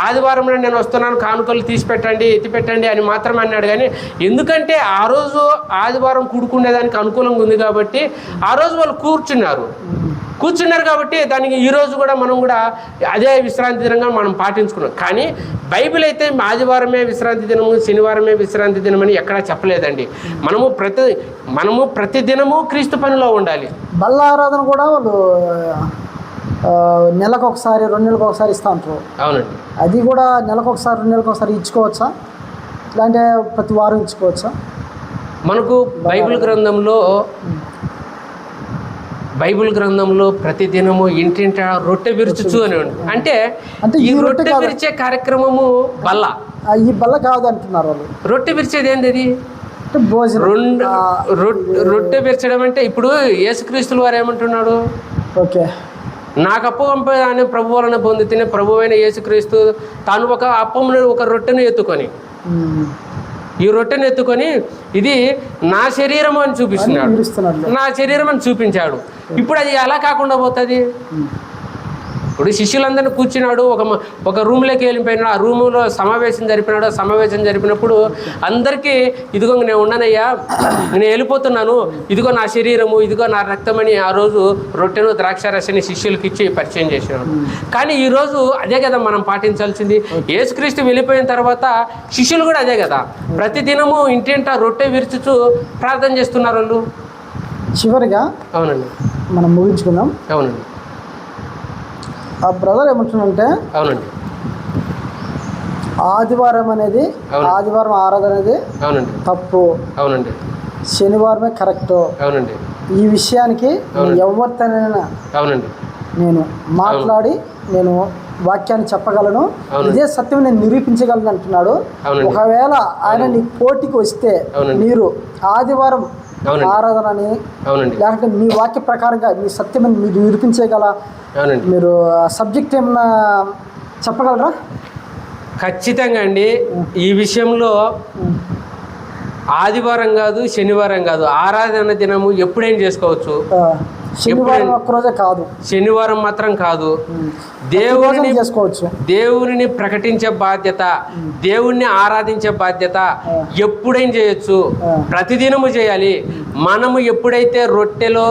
ఆదివారం నేను వస్తున్నాను, కానుకలు తీసి పెట్టండి, ఎత్తి పెట్టండి అని మాత్రమే అన్నాడు. కానీ ఎందుకంటే ఆ రోజు ఆదివారం కూడుకునేదానికి అనుకూలంగా ఉంది కాబట్టి ఆ రోజు వాళ్ళు కూర్చున్నారు కాబట్టి దానికి ఈరోజు కూడా మనం కూడా అదే విశ్రాంతి దినంగా మనం పాటించుకున్నాం. కానీ బైబిల్ అయితే ఆదివారమే విశ్రాంతి దినము, శనివారమే విశ్రాంతి దినం అని ఎక్కడా చెప్పలేదండి. మనము ప్రతి దినము క్రీస్తు పనిలో ఉండాలి. బల్ల ఆరాధన కూడా వాళ్ళు నెలకు ఒకసారి 2 నెలలకు ఒకసారి ఇస్తూ ఉంటారు. అవునండి. అది కూడా నెలకు ఒకసారి 2 నెలలకు ఒకసారి ఇచ్చుకోవచ్చా, లేదంటే ప్రతి వారం ఇచ్చుకోవచ్చా? మనకు బైబిల్ గ్రంథంలో ప్రతి దినము ఇంటింట రొట్టె విరుచుచు అని అంటే ఈ రొట్టె విరిచే కార్యక్రమము బల్ల. ఈ బల్ల కాదు అంటున్నారు వాళ్ళు. రొట్టె విరిచేది ఏంది? రొట్టె విరచడం అంటే ఇప్పుడు యేసుక్రీస్తుల వారు ఏమంటున్నాడు? ఓకే, నాకు అప్పు పంపని ప్రభు వలన పొంది తినే ప్రభు అయిన యేసుక్రీస్తు తాను ఒక అప్పమును, ఒక రొట్టెను ఎత్తుకొని, ఈ రొట్టెను ఎత్తుకొని ఇది నా శరీరం అని చూపిస్తున్నాడు, నా శరీరం అని చూపించాడు. ఇప్పుడు అది ఎలా కాకుండా పోతుంది? ఇప్పుడు శిష్యులందరినీ కూర్చున్నాడు, ఒక రూమ్లోకి వెళ్ళిపోయినాడు. ఆ రూములో సమావేశం జరిపినప్పుడు అందరికీ ఇదిగో నేను ఉన్నానయ్యా, నేను వెళ్ళిపోతున్నాను, ఇదిగో నా శరీరము, ఇదిగో నా రక్తమని ఆ రోజు రొట్టెను ద్రాక్షారసాన్ని శిష్యులకి ఇచ్చి పరిచయం చేసినాడు. కానీ ఈరోజు అదే కదా మనం పాటించాల్సింది. యేసుక్రీస్తు వెళ్ళిపోయిన తర్వాత శిష్యులు కూడా అదే కదా, ప్రతి దినము ఇంటింట రొట్టె విరుచుచు ప్రార్థన చేస్తున్నారు వాళ్ళు. చివరిగా అవునండి, మనం ముగించుకుందాం. అవునండి. ఆ బ్రదర్ ఏమంటున్నాడంటే, అవునండి, ఆదివారం అనేది, ఆదివారం ఆరాధన అనేది అవునండి తప్పు, అవునండి, శనివారమే కరెక్ట్, అవునండి. ఈ విషయానికి ఎవరితోనైనా అవునండి నేను మాట్లాడి నేను వాక్యాన్ని చెప్పగలను, ఇదే సత్యం నేను నిరూపించగలను అంటున్నాడు. ఒకవేళ ఆయన నీ పోటీకి వస్తే మీరు ఆదివారం ఆరాధనని లేకపోతే మీ వాక్య ప్రకారంగా మీ సత్యం మీరు నిరూపించగల మీరు సబ్జెక్ట్ ఏమన్నా చెప్పగలరా? ఖచ్చితంగా అండి. ఈ విషయంలో ఆదివారం కాదు, శనివారం కాదు, ఆరాధన దినము ఎప్పుడైనా చేసుకోవచ్చు. శనివారం ఒక్కరోజే కాదు, శనివారం మాత్రం కాదు. దేవుని ప్రకటించే బాధ్యత, దేవుణ్ణి ఆరాధించే బాధ్యత ఎప్పుడైనా చేయొచ్చు, ప్రతిదినము చేయాలి. మనము ఎప్పుడైతే రొట్టెలో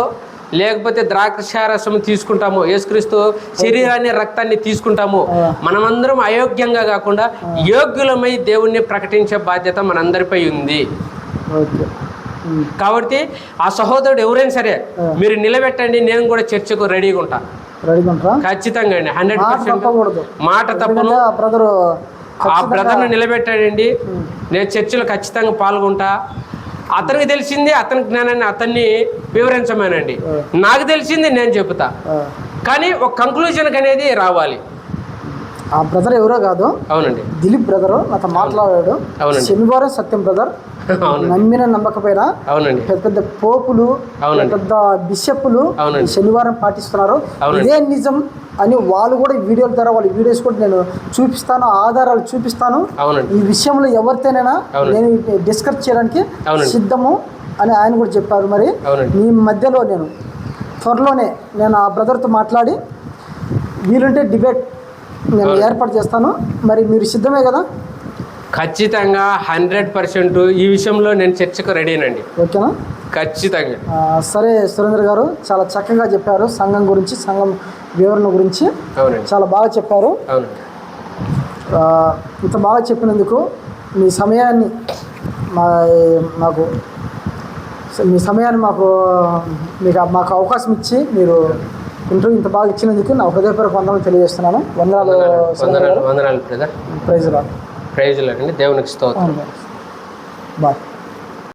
లేకపోతే ద్రాక్షారసం తీసుకుంటామో, యేసుక్రీస్తు శరీరాన్ని రక్తాన్ని తీసుకుంటామో, మనమందరం అయోగ్యంగా కాకుండా యోగ్యులమై దేవుణ్ణి ప్రకటించే బాధ్యత మనందరిపై ఉంది. కాబట్టి ఆ సహోదరుడు ఎవరైనా సరే మీరు నిలబెట్టండి, నేను కూడా చర్చకు రెడీగా ఉంటా. ఖచ్చితంగా అండి, 100% మాట తప్పను. ఆ బ్రదర్ను నిలబెట్టాడండి, నేను చర్చలో ఖచ్చితంగా పాల్గొంటా. అతనికి తెలిసింది అతని జ్ఞానాన్ని అతన్ని వివరించమేనండి, నాకు తెలిసింది నేను చెబుతా. కానీ ఒక కంక్లూజన్కి అనేది రావాలి. ఆ బ్రదర్ ఎవరో కాదు, అవునండి, దిలీప్ బ్రదరు నాతో మాట్లాడాడు. శనివారం సత్యం బ్రదర్ నమ్మిన నమ్మకపోయినా అవునండి పెద్ద పెద్ద పోపులు, పెద్ద బిషప్పులు శనివారం పాటిస్తున్నారు, ఇదే నిజం అని వాళ్ళు కూడా వీడియోల ద్వారా వాళ్ళ వీడియోస్ కూడా నేను చూపిస్తాను, ఆధారాలు చూపిస్తాను. ఈ విషయంలో ఎవరితోనైనా నేను డిస్కస్ చేయడానికి సిద్ధము అని ఆయన కూడా చెప్పారు. మరి మీ మధ్యలో నేను త్వరలోనే నేను ఆ బ్రదర్తో మాట్లాడి వీలుంటే డిబేట్ నేను ఏర్పాటు చేస్తాను. మరి మీరు సిద్ధమే కదా? ఖచ్చితంగా 100% ఈ విషయంలో నేను చర్చకు రెడీనండి. ఓకేనా? ఖచ్చితంగా. సరే సురేంద్ర గారు, చాలా చక్కగా చెప్పారు సంఘం గురించి, సంఘం వివరణ గురించి. అవునండి. చాలా బాగా చెప్పారు. అవునండి. ఇంత బాగా చెప్పినందుకు మీ సమయాన్ని మాకు అవకాశం ఇచ్చి మీరు ఇంటర్వ్యూ ఇంత బాగా ఇచ్చినందుకు నా హృదయపూర్వక వందనాలు తెలియజేస్తున్నాను. వందనాలు brother. Praise lord. Praise lord అండి. దేవునికి స్తోత్రం. బాయ్.